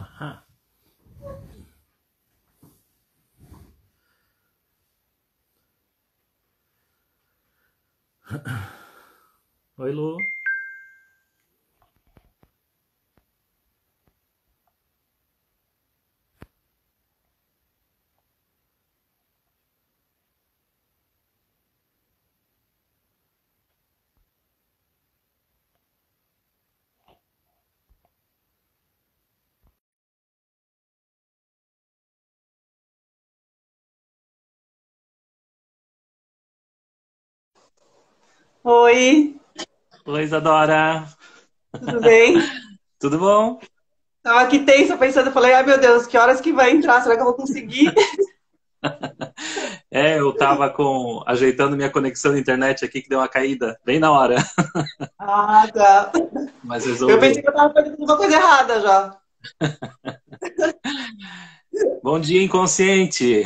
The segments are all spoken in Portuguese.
Aham. Oi, Lu. Oi, Oi, Isadora. tudo bem? Tudo bom? Tava aqui tensa pensando, falei, ai meu Deus, que horas que vai entrar? Será que eu vou conseguir? Eu tava ajeitando minha conexão na internet aqui que deu uma caída bem na hora, Ah, tá. mas Eu pensei resolvi. que eu tava fazendo alguma coisa errada já. Bom dia, inconsciente.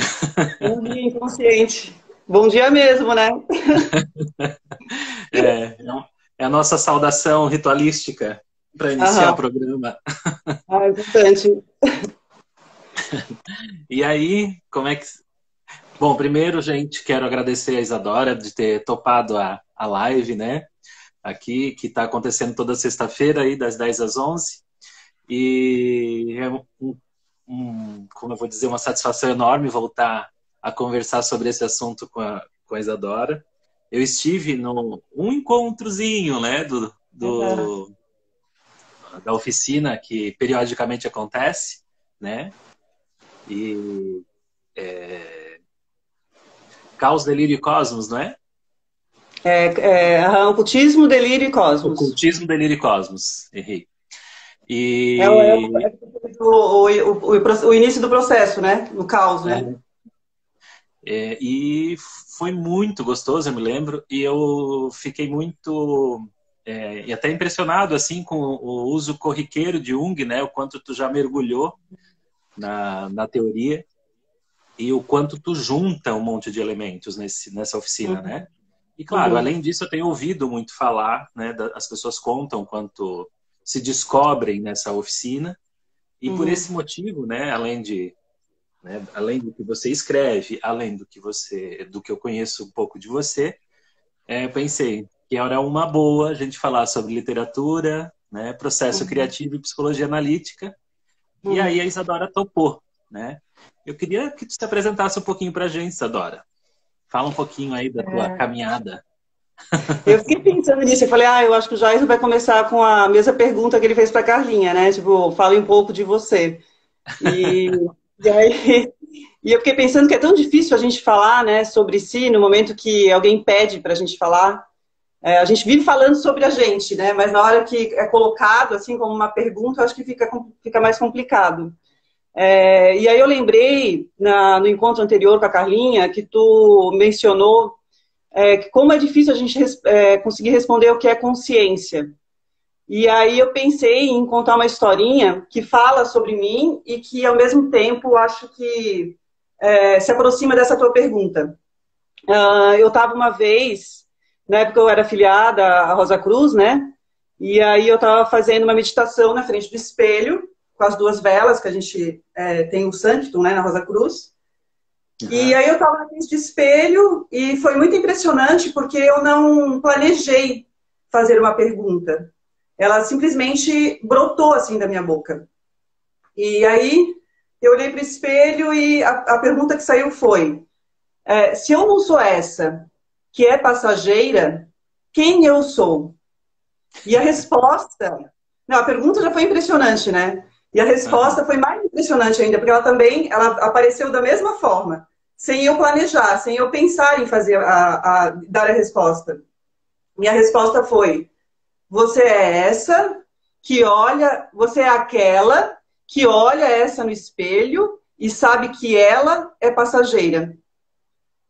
Bom dia, inconsciente. Bom dia mesmo, né? É, é a nossa saudação ritualística para iniciar o Aham. programa. Ah, é importante. E aí, como é que. Bom, primeiro, gente, quero agradecer a Isadora de ter topado a live, né? Aqui, que está acontecendo toda sexta-feira, aí, das 10 às 11. E é como eu vou dizer, uma satisfação enorme voltar a conversar sobre esse assunto com a Isadora. Eu estive no um encontrozinho, né, Aham. da oficina que periodicamente acontece, né? E Caos, Delírio e Cosmos, não é? Ocultismo, delírio e cosmos. Ocultismo, Delírio e Cosmos, errei. É E o início do processo, né? No caos, né? e foi muito gostoso, eu me lembro, e eu fiquei muito e até impressionado assim com o uso corriqueiro de Jung, né? O quanto tu já mergulhou na teoria e o quanto tu junta um monte de elementos nessa oficina, né? Uhum. E claro, Uhum. além disso, eu tenho ouvido muito falar, né? As pessoas contam quanto se descobrem nessa oficina e por Uhum. esse motivo, né? Além do que você escreve, além do que eu conheço um pouco de você, pensei que era uma boa a gente falar sobre literatura, né, processo Uhum. criativo e psicologia analítica. E aí a Uhum. Isadora topou, né? Eu queria que tu se apresentasse um pouquinho para a gente, Isadora. Fala um pouquinho aí da tua caminhada. Eu fiquei pensando nisso, eu falei, eu acho que o Jair vai começar com a mesma pergunta que ele fez para a Carlinha, né? Tipo, fale um pouco de você. E, e aí, e eu fiquei pensando que é tão difícil a gente falar, né, sobre si no momento que alguém pede para a gente falar. A gente vive falando sobre a gente, né? Mas na hora que é colocado assim como uma pergunta, eu acho que fica mais complicado. E aí eu lembrei no encontro anterior com a Carlinha que tu mencionou que como é difícil a gente conseguir responder o que é consciência. E aí eu pensei em contar uma historinha que fala sobre mim e que, ao mesmo tempo, acho que se aproxima dessa tua pergunta. Eu estava uma vez, na época eu era afiliada à Rosa Cruz, né? E aí eu estava fazendo uma meditação na frente do espelho, com as duas velas, que a gente tem o Sanctum, né, na Rosa Cruz. E Uhum. aí eu estava na frente de espelho e foi muito impressionante porque eu não planejei fazer uma pergunta. Ela simplesmente brotou assim da minha boca. E aí eu olhei para o espelho e a pergunta que saiu foi: se eu não sou essa que é passageira, quem eu sou? E a resposta, não, a pergunta já foi impressionante, né? E a resposta Uhum. foi mais impressionante ainda, porque ela apareceu da mesma forma, sem eu planejar, sem eu pensar em fazer dar a resposta. E a resposta foi: você é essa que olha, você é aquela que olha essa no espelho e sabe que ela é passageira.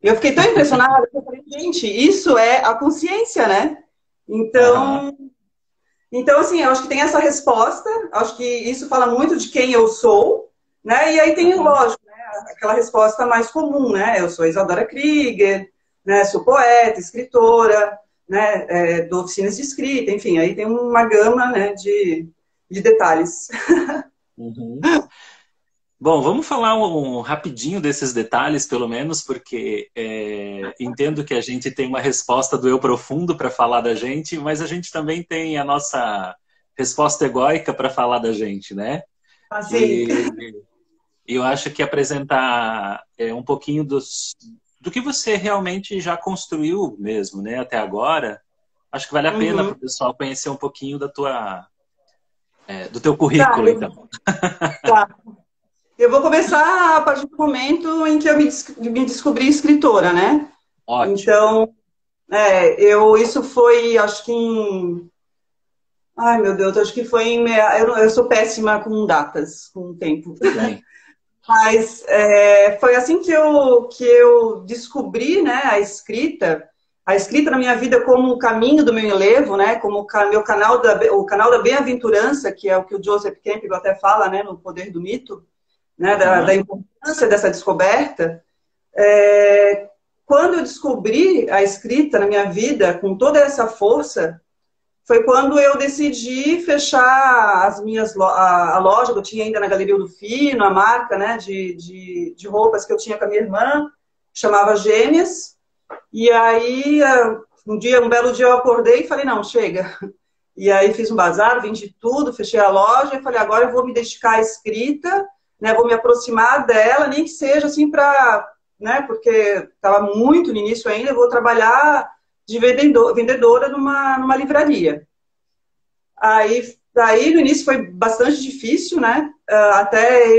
Eu fiquei tão impressionada que eu falei, gente, isso é a consciência, né? Uhum. Então, assim, eu acho que tem essa resposta, acho que isso fala muito de quem eu sou, né? E aí tem, Uhum. lógico, né, aquela resposta mais comum, né? Eu sou Isadora Krieger, né? Sou poeta, escritora, né? Dou oficinas de escrita, enfim, aí tem uma gama, né, de detalhes. Uhum. Bom, vamos falar rapidinho desses detalhes, pelo menos, porque entendo que a gente tem uma resposta do eu profundo para falar da gente, mas a gente também tem a nossa resposta egóica para falar da gente, né? Assim, E eu acho que apresentar um pouquinho do que você realmente já construiu mesmo, né, até agora, acho que vale a pena para uhum. o pessoal conhecer um pouquinho do teu Tá, currículo, então. tá. Eu vou começar a partir do momento em que eu me descobri escritora, né? Ótimo. Então, isso foi, acho que ai, meu Deus, acho que foi eu sou péssima com datas, com tempo. Tudo bem. Mas foi assim que eu descobri, né, a escrita na minha vida como o caminho do meu enlevo, né, como meu canal o canal da bem-aventurança, que é o que o Joseph Campbell até fala, né, no Poder do Mito, né, da Uhum. importância dessa descoberta. Quando eu descobri a escrita na minha vida com toda essa força, foi quando eu decidi fechar a loja que eu tinha ainda na Galeria do Fino, a marca, né, de roupas que eu tinha com a minha irmã, chamava Gêmeas. E aí, um belo dia eu acordei e falei, não, chega. E aí fiz um bazar, vendi tudo, fechei a loja e falei, agora eu vou me dedicar à escrita, né, vou me aproximar dela, nem que seja assim para, né, porque estava muito no início ainda, eu vou trabalhar de vendedora numa livraria. Daí no início foi bastante difícil, né? Até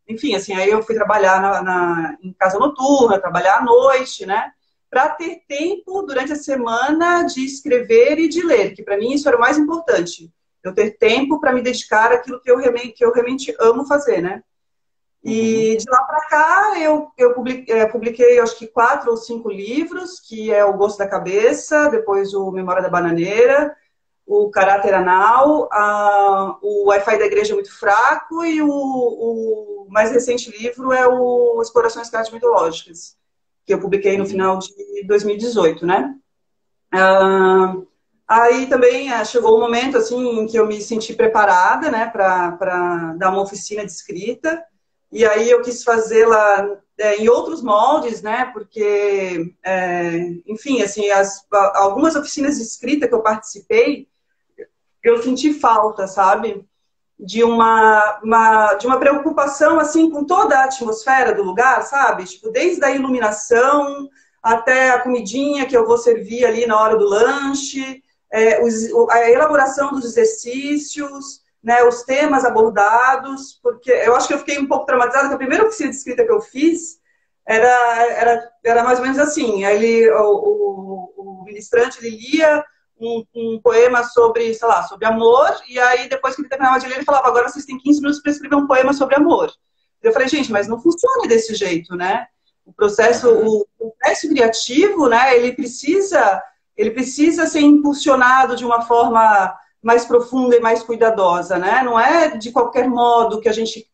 enfim, assim, aí eu fui trabalhar em casa noturna, trabalhar à noite, né? Para ter tempo durante a semana de escrever e de ler, que para mim isso era o mais importante. Eu ter tempo para me dedicar àquilo que eu realmente amo fazer, né? Uhum. E de lá para cá eu publiquei, acho que 4 ou 5 livros, que é O Gosto da Cabeça, depois o Memória da Bananeira, o Caráter Anal, o Wi-Fi da Igreja é muito fraco e o mais recente livro é o Explorações Cardio-Mitológicas, que eu publiquei no Uhum. final de 2018, né? Ah, aí também chegou um momento assim em que eu me senti preparada, né, para dar uma oficina de escrita. E aí eu quis fazê-la em outros moldes, né, porque, enfim, assim, algumas oficinas de escrita que eu participei, eu senti falta, sabe? De uma preocupação assim com toda a atmosfera do lugar, sabe? Tipo, desde a iluminação até a comidinha que eu vou servir ali na hora do lanche, a elaboração dos exercícios, né, os temas abordados, porque eu acho que eu fiquei um pouco traumatizada, que a primeira oficina de escrita que eu fiz era mais ou menos assim, aí o ministrante ele lia um poema sobre, sei lá, sobre amor, e aí depois que ele terminava de ler, ele falava, agora vocês têm 15 minutos para escrever um poema sobre amor. Eu falei, gente, mas não funciona desse jeito, né? Uhum. O processo criativo, né, ele precisa ser impulsionado de uma forma mais profunda e mais cuidadosa, né? Não é de qualquer modo que a gente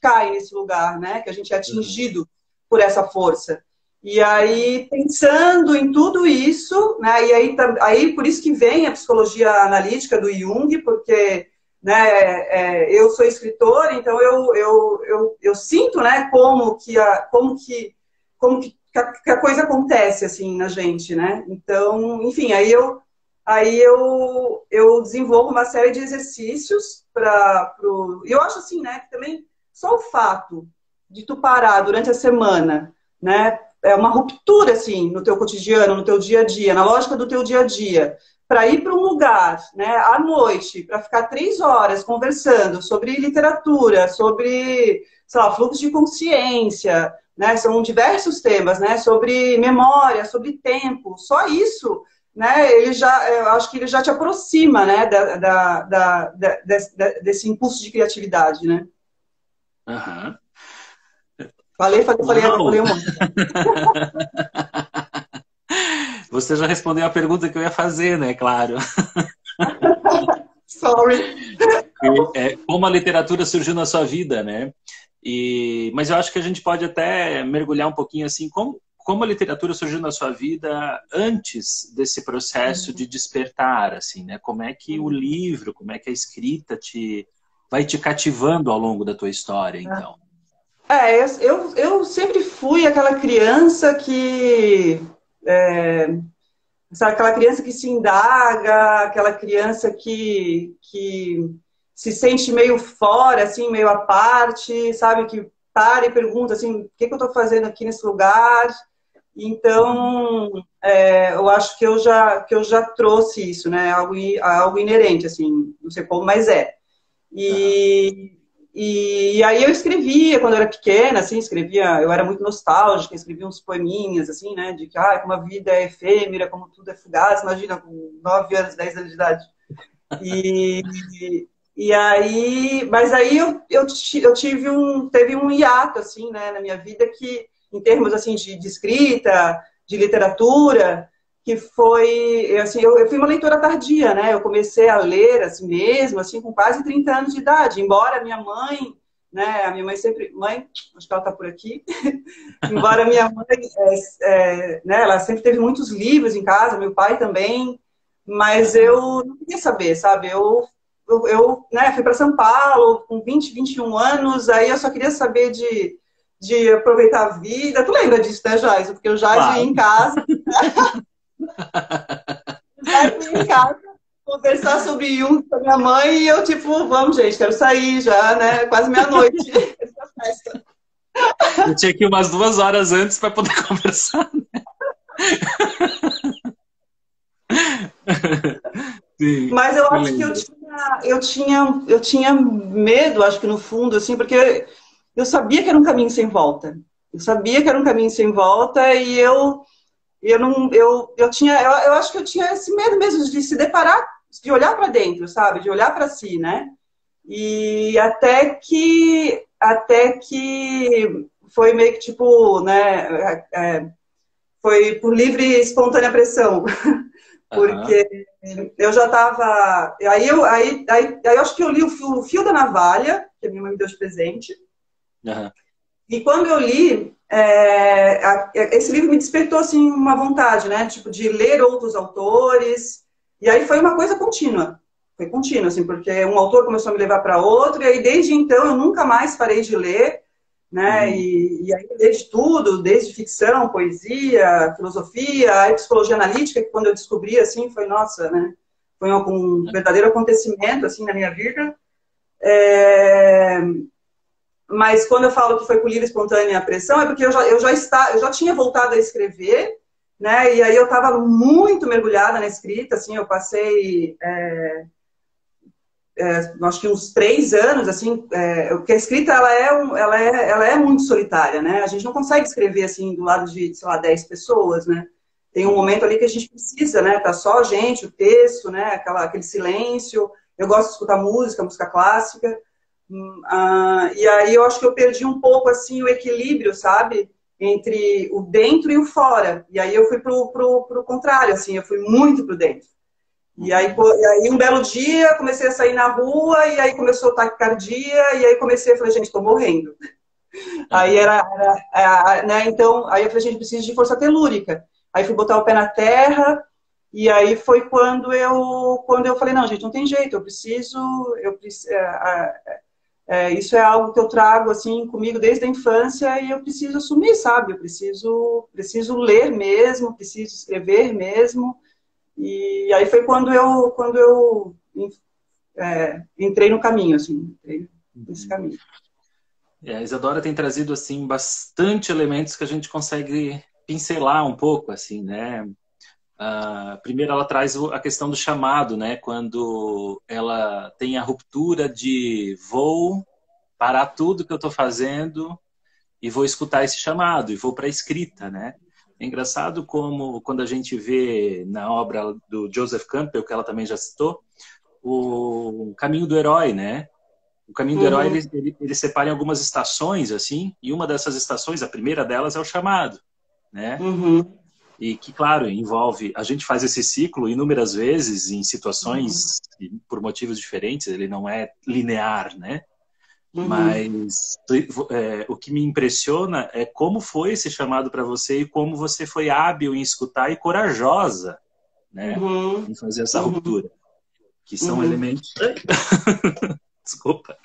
cai nesse lugar, né? Que a gente é Uhum. atingido por essa força. E aí, pensando em tudo isso, né, e aí por isso que vem a psicologia analítica do Jung, porque né, eu sou escritora, então eu sinto né, que a coisa acontece assim na gente, né? Então, enfim, eu desenvolvo uma série de exercícios e eu acho assim, né, que também só o fato de tu parar durante a semana, né, é uma ruptura assim no teu cotidiano, no teu dia a dia, na lógica do teu dia a dia, para ir para um lugar, né, à noite, para ficar 3 horas conversando sobre literatura, sobre, sei lá, fluxo de consciência, né, são diversos temas, né, sobre memória, sobre tempo, só isso, né, eu acho que ele já te aproxima, né, desse impulso de criatividade, né. Uhum. Falei Uau! um monte. Você já respondeu a pergunta que eu ia fazer, né? Claro. Sorry. Como a literatura surgiu na sua vida, né? Mas eu acho que a gente pode até mergulhar um pouquinho assim, como a literatura surgiu na sua vida antes desse processo de despertar, assim, né? Como é que o livro, como é que a escrita te vai te cativando ao longo da tua história, então? Eu sempre fui aquela criança que... sabe, aquela criança que se indaga, aquela criança que se sente meio fora, assim, meio à parte, sabe? Que para e pergunta, assim, o que eu estou fazendo aqui nesse lugar? Então, eu acho que eu já trouxe isso, né? Algo inerente, assim, não sei como, mas é. E aí eu escrevia quando eu era pequena, assim, eu era muito nostálgica, escrevia uns poeminhas, assim, né, de que, como a vida é efêmera, como tudo é fugaz, imagina, com 9 anos, 10 anos de idade. E, e aí, mas aí teve um hiato, assim, né, na minha vida que, em termos, assim, de escrita, de literatura, que foi, assim, eu fui uma leitora tardia, né? Eu comecei a ler, assim mesmo, assim, com quase 30 anos de idade, embora minha mãe, né? A minha mãe sempre... Mãe, acho que ela está por aqui. Embora minha mãe, né? Ela sempre teve muitos livros em casa, meu pai também, mas eu não queria saber, sabe? Né, fui para São Paulo com 20, 21 anos, aí eu só queria saber de aproveitar a vida. Tu lembra disso, né, Joyce? Porque o Joyce vinha em casa... Aí fui em casa conversar sobre Jung com a minha mãe e eu, tipo, vamos, gente, quero sair já, né? Quase meia-noite. Eu tinha que ir umas 2 horas antes para poder conversar. Né? Sim, mas eu acho que eu tinha medo, acho que no fundo, assim, porque eu sabia que era um caminho sem volta. Eu sabia que era um caminho sem volta e eu acho que eu tinha esse medo mesmo de se deparar, de olhar para dentro, sabe? De olhar para si, né? E até que foi meio que tipo, né? Foi por livre e espontânea pressão. Porque eu já estava... Aí eu acho que eu li o Fio da Navalha, que a minha mãe me deu de presente. E quando eu li, esse livro me despertou assim, uma vontade, né? Tipo, de ler outros autores. E aí foi uma coisa contínua. Foi contínua, assim, porque um autor começou a me levar para outro, e aí desde então eu nunca mais parei de ler, né? E aí desde tudo, desde ficção, poesia, filosofia, a psicologia analítica, que quando eu descobri, assim, foi, nossa, né? Foi um verdadeiro acontecimento, assim, na minha vida. Mas quando eu falo que foi por livre e espontânea pressão, é porque eu já tinha voltado a escrever, né? E aí eu estava muito mergulhada na escrita, assim, eu passei, acho que uns 3 anos, assim, porque a escrita, ela é muito solitária, né? A gente não consegue escrever, assim, do lado de, sei lá, 10 pessoas, né? Tem um momento ali que a gente precisa, né? Tá só a gente, o texto, né? Aquele silêncio. Eu gosto de escutar música clássica. E aí eu acho que eu perdi um pouco assim o equilíbrio, sabe? Entre o dentro e o fora. E aí eu fui pro contrário, assim, eu fui muito pro dentro. E aí um belo dia comecei a sair na rua e aí começou a taquicardia e aí falei, gente, tô morrendo. Aí né, então, aí eu falei, gente, preciso de força telúrica. Aí fui botar o pé na terra e aí foi quando eu falei, não, gente, não tem jeito, isso é algo que eu trago assim comigo desde a infância e eu preciso assumir, sabe? Eu preciso ler mesmo, preciso escrever mesmo. E aí foi quando eu entrei no caminho, assim, entrei nesse caminho. A Isadora tem trazido assim bastante elementos que a gente consegue pincelar um pouco, assim, né? Primeiro ela traz a questão do chamado, né? Quando ela tem a ruptura de vou parar tudo que eu estou fazendo e vou escutar esse chamado e vou para a escrita, né? É engraçado como quando a gente vê na obra do Joseph Campbell, que ela também já citou, o caminho do herói, né? O caminho do herói ele separa em algumas estações assim, e uma dessas estações, a primeira delas é o chamado, né? E que, claro, envolve... A gente faz esse ciclo inúmeras vezes em situações por motivos diferentes, ele não é linear, né? Mas o que me impressiona é como foi esse chamado para você e como você foi hábil em escutar e corajosa, né? Em fazer essa ruptura. Que são elementos... Desculpa.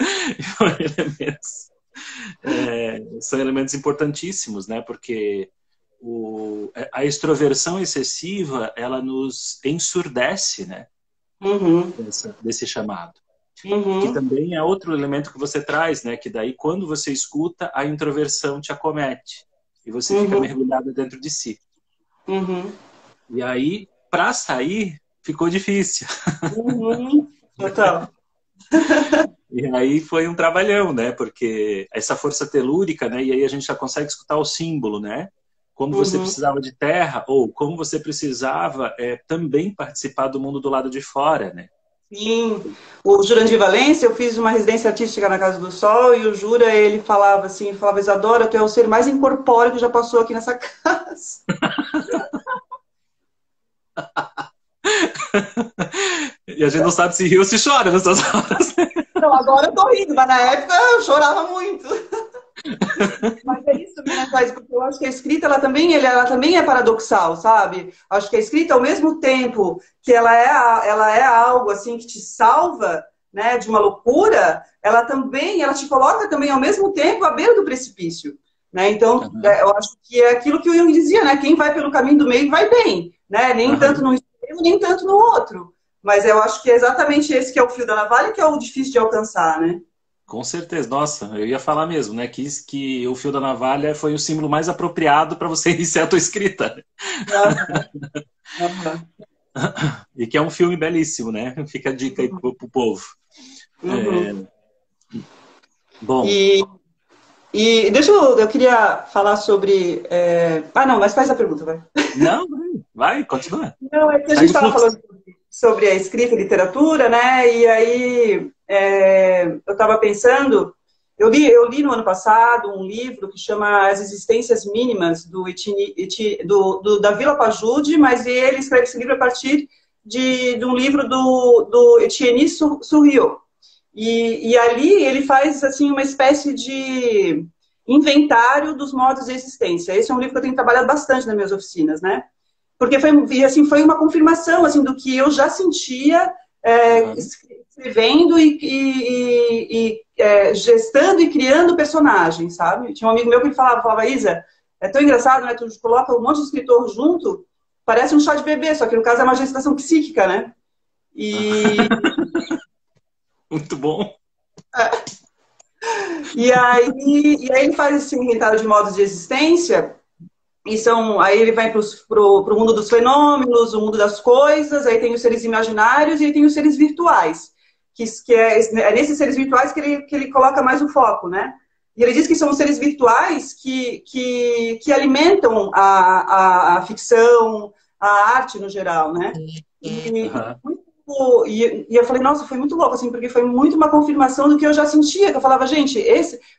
São elementos importantíssimos, né? Porque a extroversão excessiva, ela nos ensurdece, né? Uhum. Desse chamado. Uhum. Que também é outro elemento que você traz, né? Que daí, quando você escuta, a introversão te acomete. E você fica mergulhado dentro de si. Uhum. E aí, para sair, ficou difícil. Total. E aí foi um trabalhão, né? Porque essa força telúrica, né? E aí a gente já consegue escutar o símbolo, né? Como você precisava de terra, ou como você precisava também participar do mundo do lado de fora, né? Sim. O Jurandir Valência, eu fiz uma residência artística na Casa do Sol, e o Jura, ele falava assim, falava, Isadora, tu é o ser mais incorpóreo que já passou aqui nessa casa. E a gente não sabe se ri ou se chora nessas horas. Não, agora eu tô rindo, mas na época eu chorava muito. Mas é isso, né, Thais? Porque eu acho que a escrita, ela também é paradoxal, sabe? Acho que a escrita, ao mesmo tempo que ela é algo assim que te salva, né, de uma loucura, ela te coloca também ao mesmo tempo à beira do precipício, né? Então, eu acho que é aquilo que o Jung dizia, né? Quem vai pelo caminho do meio vai bem, né? Nem tanto no extremo, nem tanto no outro. Mas eu acho que é exatamente esse que é o fio da navalha, que é o difícil de alcançar, né? Com certeza. Nossa, eu ia falar mesmo, né? Que o fio da navalha foi o símbolo mais apropriado para você iniciar a tua escrita. E que é um filme belíssimo, né? Fica a dica aí pro povo. Bom. E deixa eu queria falar sobre. Ah, não, mas faz a pergunta, vai. Não, vai, continua. Não, é que a gente estava falando sobre a escrita e literatura, né? E aí eu estava pensando, eu li no ano passado um livro que chama As Existências Mínimas, do Davi Lapajude, mas ele escreve esse livro a partir de um livro do Etienne Surriot. E ali ele faz assim uma espécie de inventário dos modos de existência. Esse é um livro que eu tenho trabalhado bastante nas minhas oficinas, né? Porque foi uma confirmação assim, do que eu já sentia escrevendo e gestando e criando personagens, sabe? Tinha um amigo meu que falava, Isa, é tão engraçado, né? Tu coloca um monte de escritor junto, parece um chá de bebê, só que no caso é uma gestação psíquica, né? Muito bom. E aí ele faz esse inventário de modos de existência. Aí ele vai para o mundo dos fenômenos, o mundo das coisas, aí tem os seres imaginários e aí tem os seres virtuais, que é nesses seres virtuais que ele coloca mais o foco, né? E ele diz que são os seres virtuais que alimentam a ficção, a arte no geral, né? E eu falei, nossa, foi muito louco, assim, porque foi muito uma confirmação do que eu já sentia, que eu falava, gente,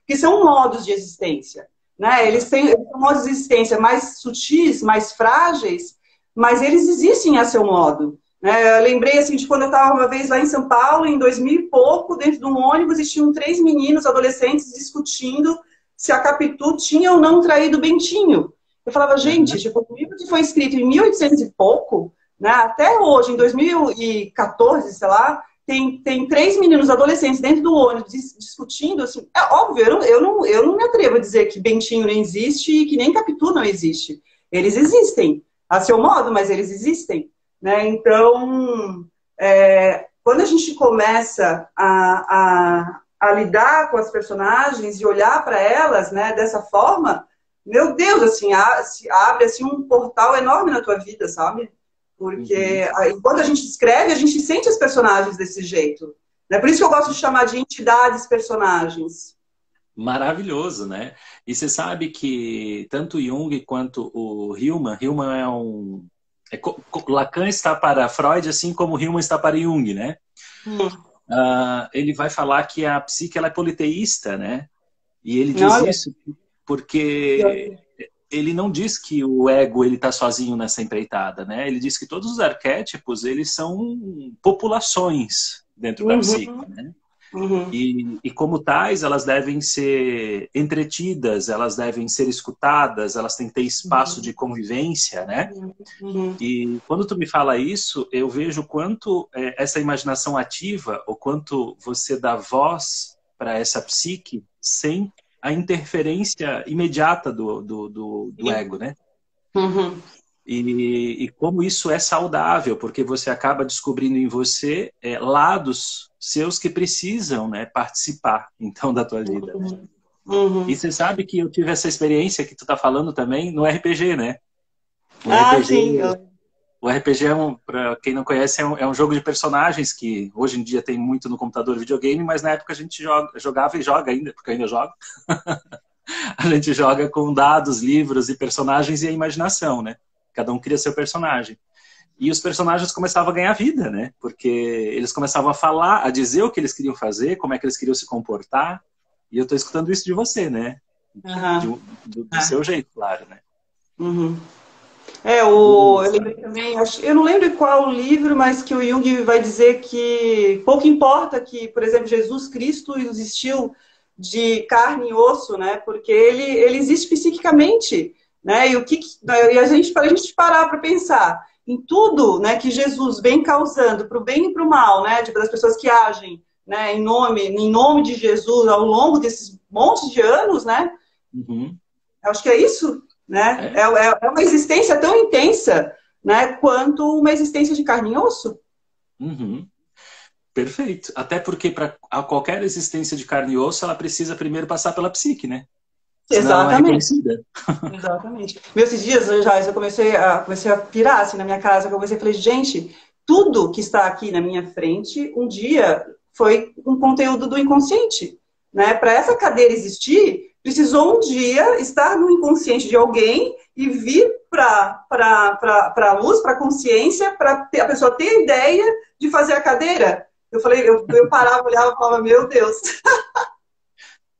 que são modos de existência. Né? Eles têm modos de existência mais sutis, mais frágeis, mas eles existem a seu modo. Né? Eu lembrei assim, de quando eu estava uma vez lá em São Paulo, em 2000 e pouco, dentro de um ônibus, e tinham 3 meninos adolescentes discutindo se a Capitu tinha ou não traído o Bentinho. Eu falava, gente, tipo, o livro que foi escrito em 1800 e pouco, né? Até hoje, em 2014, sei lá, tem 3 meninos adolescentes dentro do ônibus discutindo, assim, é óbvio, eu não me atrevo a dizer que Bentinho não existe e que nem Capitu não existe. Eles existem, a seu modo, mas eles existem. Né? Então, quando a gente começa a lidar com as personagens e olhar para elas, né, dessa forma, meu Deus, assim, se abre assim, um portal enorme na tua vida, sabe? Porque quando a gente escreve, a gente sente os personagens desse jeito. É por isso que eu gosto de chamar de entidades personagens. Maravilhoso, né? E você sabe que tanto Jung quanto o Hillman é um... Lacan está para Freud, assim como Hillman está para Jung, né? Ele vai falar que a psique ela é politeísta, né? E ele diz isso porque... ele não diz que o ego ele está sozinho nessa empreitada, né? Ele diz que todos os arquétipos eles são populações dentro da psique, né? Uhum. E como tais, elas devem ser entretidas, elas devem ser escutadas, elas têm que ter espaço de convivência, né? Uhum. E quando tu me fala isso, eu vejo quanto essa imaginação ativa, ou quanto você dá voz para essa psique sem a interferência imediata do ego, né? Uhum. E como isso é saudável, porque você acaba descobrindo em você lados seus que precisam, né, participar, então, da tua vida, né? Uhum. Uhum. E você sabe que eu tive essa experiência que tu tá falando também no RPG, né? O Ah, RPG, sim. o RPG para quem não conhece, é um jogo de personagens que hoje em dia tem muito no computador e videogame, mas na época a gente jogava e joga ainda, porque eu ainda jogo. A gente joga com dados, livros e personagens e a imaginação, né? Cada um cria seu personagem. E os personagens começavam a ganhar vida, né? Porque eles começavam a falar, a dizer o que eles queriam fazer, como é que eles queriam se comportar. E eu estou escutando isso de você, né? Aham. Do seu jeito, claro, né? Uhum. Eu Beleza. lembrei também, eu não lembro qual o livro, mas que o Jung vai dizer que pouco importa que, por exemplo, Jesus Cristo existiu de carne e osso, né? Porque ele existe psiquicamente, né? E para a gente parar para pensar em tudo, né, que Jesus vem causando para o bem e para o mal, né? Tipo, das pessoas que agem, né, em nome de Jesus ao longo desses montes de anos, né? Uhum. Eu acho que é isso, né? É? É uma existência tão intensa, né, quanto uma existência de carne e osso. Uhum. Perfeito. Até porque para qualquer existência de carne e osso, ela precisa primeiro passar pela psique, né? Senão ela não é Exatamente. reconhecida. Exatamente. Esses dias, eu comecei a pirar assim, na minha casa, eu comecei a falar, gente, tudo que está aqui na minha frente, um dia foi um conteúdo do inconsciente, né? Para essa cadeira existir, precisou um dia estar no inconsciente de alguém e vir para a luz, para a consciência, para a pessoa ter a ideia de fazer a cadeira. Eu falei, eu parava, olhava e falava, meu Deus.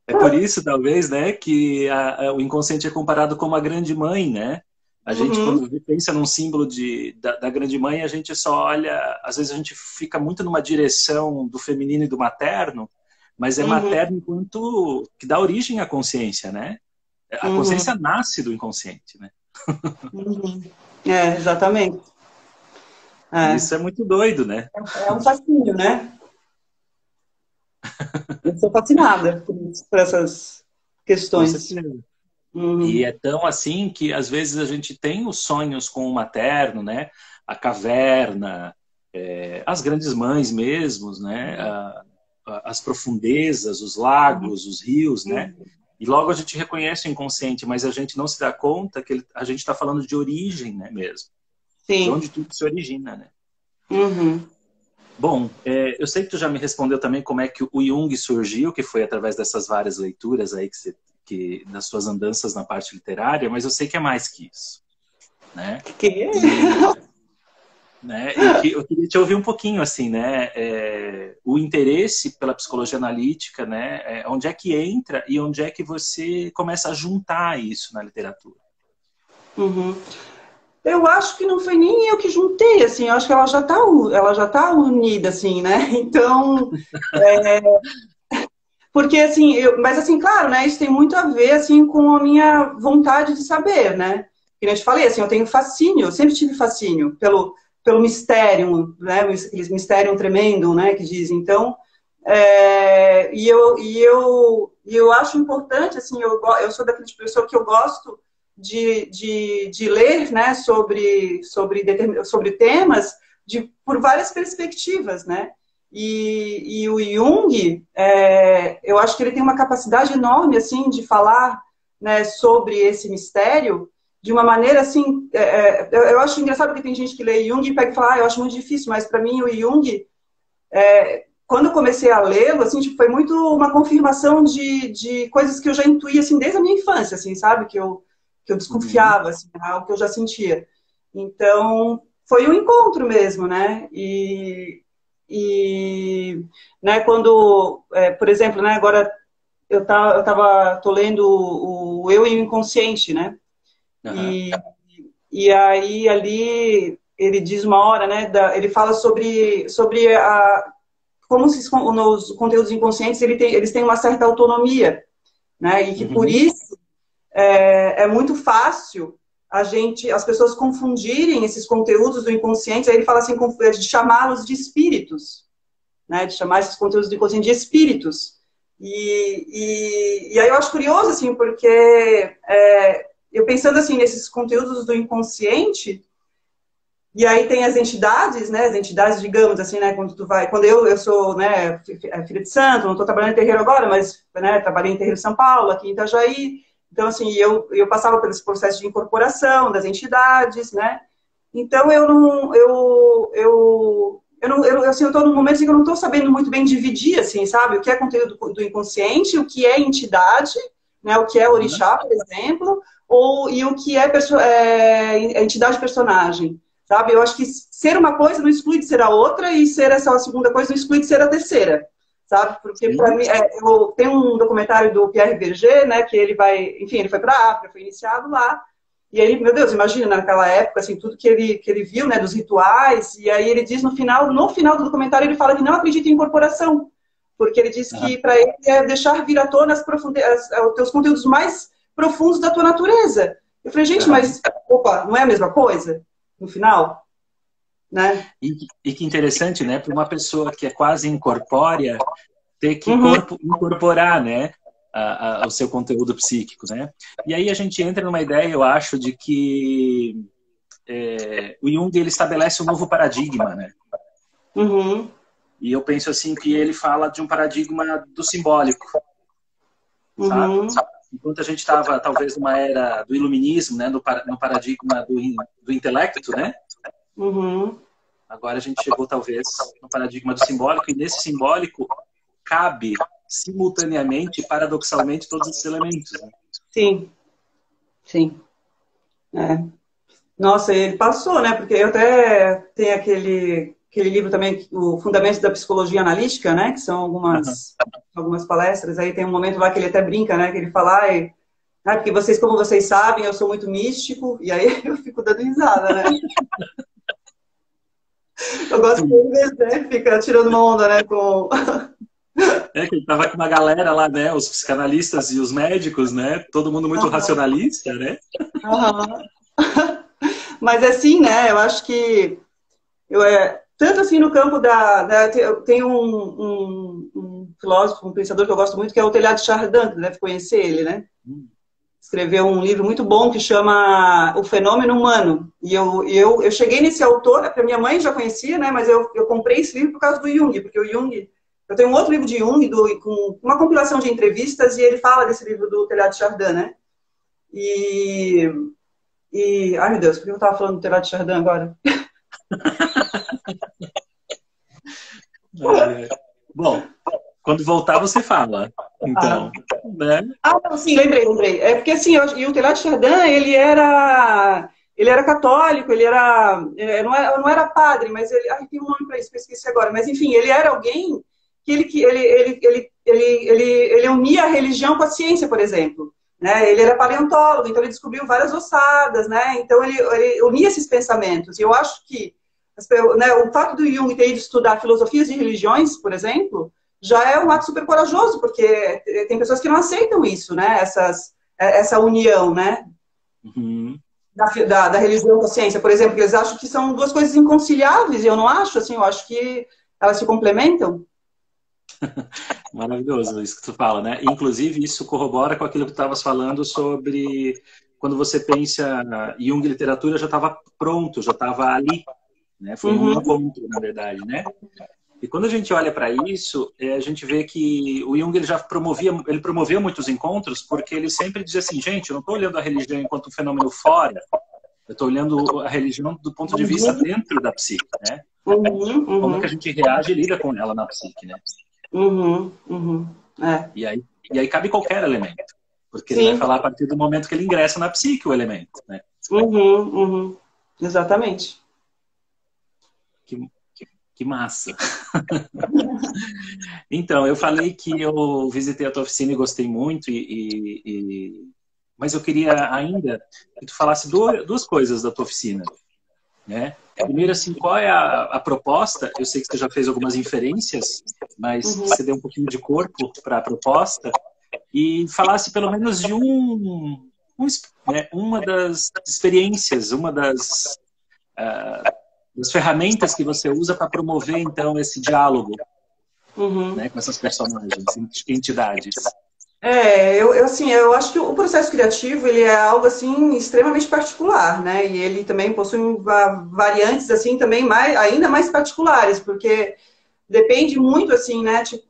É por isso, talvez, né, que o inconsciente é comparado com uma grande mãe, né? A gente, Uhum, quando pensa num símbolo da grande mãe, a gente só olha... Às vezes a gente fica muito numa direção do feminino e do materno, mas é uhum, materno enquanto que dá origem à consciência, né? A consciência uhum, nasce do inconsciente, né? uhum. Exatamente. E É. isso é muito doido, né? É um fascínio, né? Eu sou fascinada por essas Com questões. certeza. E Uhum, é tão assim que às vezes a gente tem os sonhos com o materno, né? A caverna, as grandes mães mesmos, né? As profundezas, os uhum, lagos, os rios, né? uhum. E logo a gente reconhece o inconsciente, mas a gente não se dá conta que a gente está falando de origem, né, mesmo? De Sim. onde tudo se origina, né? Uhum, Bom, eu sei que tu já me respondeu também como é que o Jung surgiu, que foi através dessas várias leituras aí das suas andanças na parte literária, mas eu sei que é mais que isso, né? que? E, e que eu queria te ouvir um pouquinho assim, né? O interesse pela psicologia analítica, né? Onde é que entra e onde é que você começa a juntar isso na literatura? Uhum. Eu acho que não foi nem eu que juntei, assim, eu acho que ela já tá unida, assim, né? Então, porque assim, mas assim, claro, né? Isso tem muito a ver, assim, com a minha vontade de saber, né? Que nem eu te falei, assim, eu tenho fascínio, eu sempre tive fascínio pelo mistério, né? Aquele mistério tremendo, né? Que diz. Então, eu acho importante, assim, eu sou daquele tipo de pessoa que eu gosto de ler, né? Sobre temas por várias perspectivas, né? E o Jung, eu acho que ele tem uma capacidade enorme, assim, de falar, né, sobre esse mistério de uma maneira, assim, eu acho engraçado porque tem gente que lê Jung e pega e fala, eu acho muito difícil, mas para mim o Jung, quando eu comecei a lê-lo, assim, tipo, foi muito uma confirmação de coisas que eu já intuía, assim, desde a minha infância, assim, sabe? Que eu Uhum. desconfiava, assim, algo que eu já sentia. Então, foi um encontro mesmo, né? E né, quando, por exemplo, né, agora tô lendo o Eu e o Inconsciente, né? Aham. E, e aí ali ele diz uma hora, né? Ele fala sobre como os conteúdos inconscientes eles têm uma certa autonomia, né? E que por isso é muito fácil as pessoas confundirem esses conteúdos do inconsciente. Aí ele fala assim, de chamá-los de espíritos, né? De chamar esses conteúdos do inconsciente de espíritos. E aí eu acho curioso, assim, porque eu pensando assim nesses conteúdos do inconsciente, e aí tem as entidades, né? As entidades, digamos assim, né? Quando eu sou, né, filha de santo, não estou trabalhando em terreiro agora, mas, né, trabalhei em terreiro de São Paulo, aqui em Itajaí. Então, assim, eu passava por esse processo de incorporação das entidades, né? Então, assim, eu estou num momento em que eu não estou sabendo muito bem dividir, assim, sabe? O que é conteúdo do inconsciente, o que é entidade, né? O que é orixá, por exemplo, e o que é entidade personagem, sabe? Eu acho que ser uma coisa não exclui de ser a outra, e ser essa segunda coisa não exclui de ser a terceira, sabe? Porque, para mim, tem um documentário do Pierre Berger, né? Que ele foi para a África, foi iniciado lá. E aí, meu Deus, imagina naquela época, assim, tudo que ele viu, né, dos rituais, e aí ele diz no final do documentário, ele fala que não acredita em incorporação, porque ele diz que para ele é deixar vir à tona os teus conteúdos mais profundos da tua natureza. Eu falei, gente, mas, opa, não é a mesma coisa? No final, né? E que interessante, né, para uma pessoa que é quase incorpórea, ter que incorporar, né, o seu conteúdo psíquico, né? E aí a gente entra numa ideia, eu acho, de que o Jung, ele estabelece um novo paradigma, né? E eu penso assim que ele fala de um paradigma do simbólico, sabe? Enquanto a gente estava talvez numa era do iluminismo, né, no paradigma do intelecto, né? Agora a gente chegou talvez no paradigma do simbólico, e nesse simbólico cabe simultaneamente, paradoxalmente, todos esses elementos. Né? Sim. Nossa, ele passou, né? Porque eu até tenho aquele livro também, o Fundamentos da Psicologia Analítica, né? Que são algumas palestras. Aí tem um momento lá que ele até brinca, né? Que ele fala, porque como vocês sabem, eu sou muito místico. E aí eu fico dando risada, né? Eu gosto que ele, né, fica tirando uma onda, né? Que ele tava com uma galera lá, né? Os psicanalistas e os médicos, né? Todo mundo muito racionalista, né? Mas assim, né? Eu acho que tanto assim no campo tem um filósofo, um pensador que eu gosto muito, que é o Teilhard de Chardin, que deve conhecer ele, né? Escreveu um livro muito bom que chama O Fenômeno Humano. E eu cheguei nesse autor, porque a minha mãe já conhecia, né? Mas eu comprei esse livro por causa do Jung, porque o Jung... Eu tenho um outro livro de Jung, com uma compilação de entrevistas, e ele fala desse livro do Teilhard de Chardin, né? Ai, meu Deus, por que eu estava falando do Teilhard de Chardin agora? Bom, quando voltar você fala, então, né? Não, sim, lembrei. É porque, assim, e o Teilhard de Chardin, ele era católico, não era padre, mas tem um nome para isso que eu esqueci agora, mas enfim, ele era alguém que ele unia a religião com a ciência, por exemplo. Né? Ele era paleontólogo, então ele descobriu várias ossadas, né? Então ele unia esses pensamentos. E eu acho que né, o fato do Jung ter ido estudar filosofias de religiões, por exemplo, já é um ato super corajoso, porque tem pessoas que não aceitam isso, né? Essa união, né? Da religião com a ciência, por exemplo, que eles acham que são duas coisas inconciliáveis, e eu não acho, assim, eu acho que elas se complementam. Maravilhoso isso que tu fala, né? Inclusive, isso corrobora com aquilo que tu estavas falando sobre quando você pensa Jung literatura, já estava pronto, já estava ali, né? Foi um encontro, na verdade, né? E quando a gente olha para isso, a gente vê que o Jung ele promovia muitos encontros, porque ele sempre dizia assim, gente, eu não estou olhando a religião enquanto um fenômeno fora, eu estou olhando a religião do ponto de vista dentro da psique, né? Como que a gente reage e lida com ela na psique, né? E aí cabe qualquer elemento, porque ele vai falar a partir do momento que ele ingressa na psique o elemento, né? Exatamente. Que massa. Então, eu falei que eu visitei a tua oficina e gostei muito, mas eu queria ainda que tu falasse duas coisas da tua oficina. né? Primeiro, assim, qual é a proposta? Eu sei que você já fez algumas inferências, mas você deu um pouquinho de corpo para a proposta e falasse pelo menos de né, uma das experiências, uma das ferramentas que você usa para promover, então, esse diálogo, né, com essas personagens, entidades. Assim, eu acho que o processo criativo, ele é algo, assim, extremamente particular, né? E ele também possui variantes, assim, também ainda mais particulares, porque depende muito, assim, né? Tipo,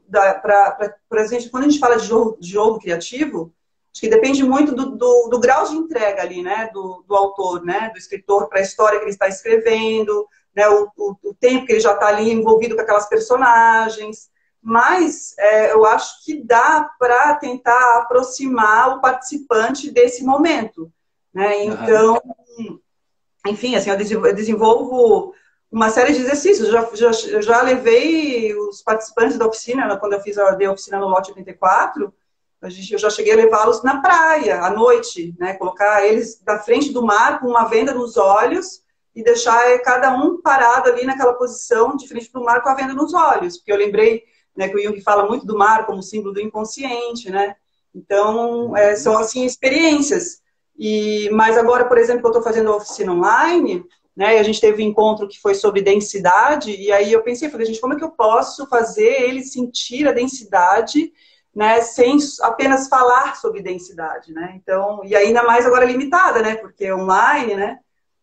por exemplo, quando a gente fala de jogo criativo, acho que depende muito do grau de entrega ali, né? Do autor, né? Do escritor para a história que ele está escrevendo, né? O tempo que ele já está ali envolvido com aquelas personagens. Mas eu acho que dá para tentar aproximar o participante desse momento, né? Então, enfim, assim, eu desenvolvo uma série de exercícios. Eu já levei os participantes da oficina, quando eu dei a oficina no Lote 84, eu já cheguei a levá-los na praia, à noite, né? Colocar eles na frente do mar com uma venda nos olhos e deixar cada um parado ali naquela posição de frente do mar com a venda nos olhos, porque eu lembrei, né, que o Jung fala muito do mar como símbolo do inconsciente, né? Então, são, assim, experiências. Mas agora, por exemplo, eu estou fazendo a oficina online, né? E a gente teve um encontro que foi sobre densidade, e aí eu pensei, falei, gente, como é que eu posso fazer ele sentir a densidade, né, sem apenas falar sobre densidade, né? Então, e ainda mais agora limitada, né? Porque é online, né?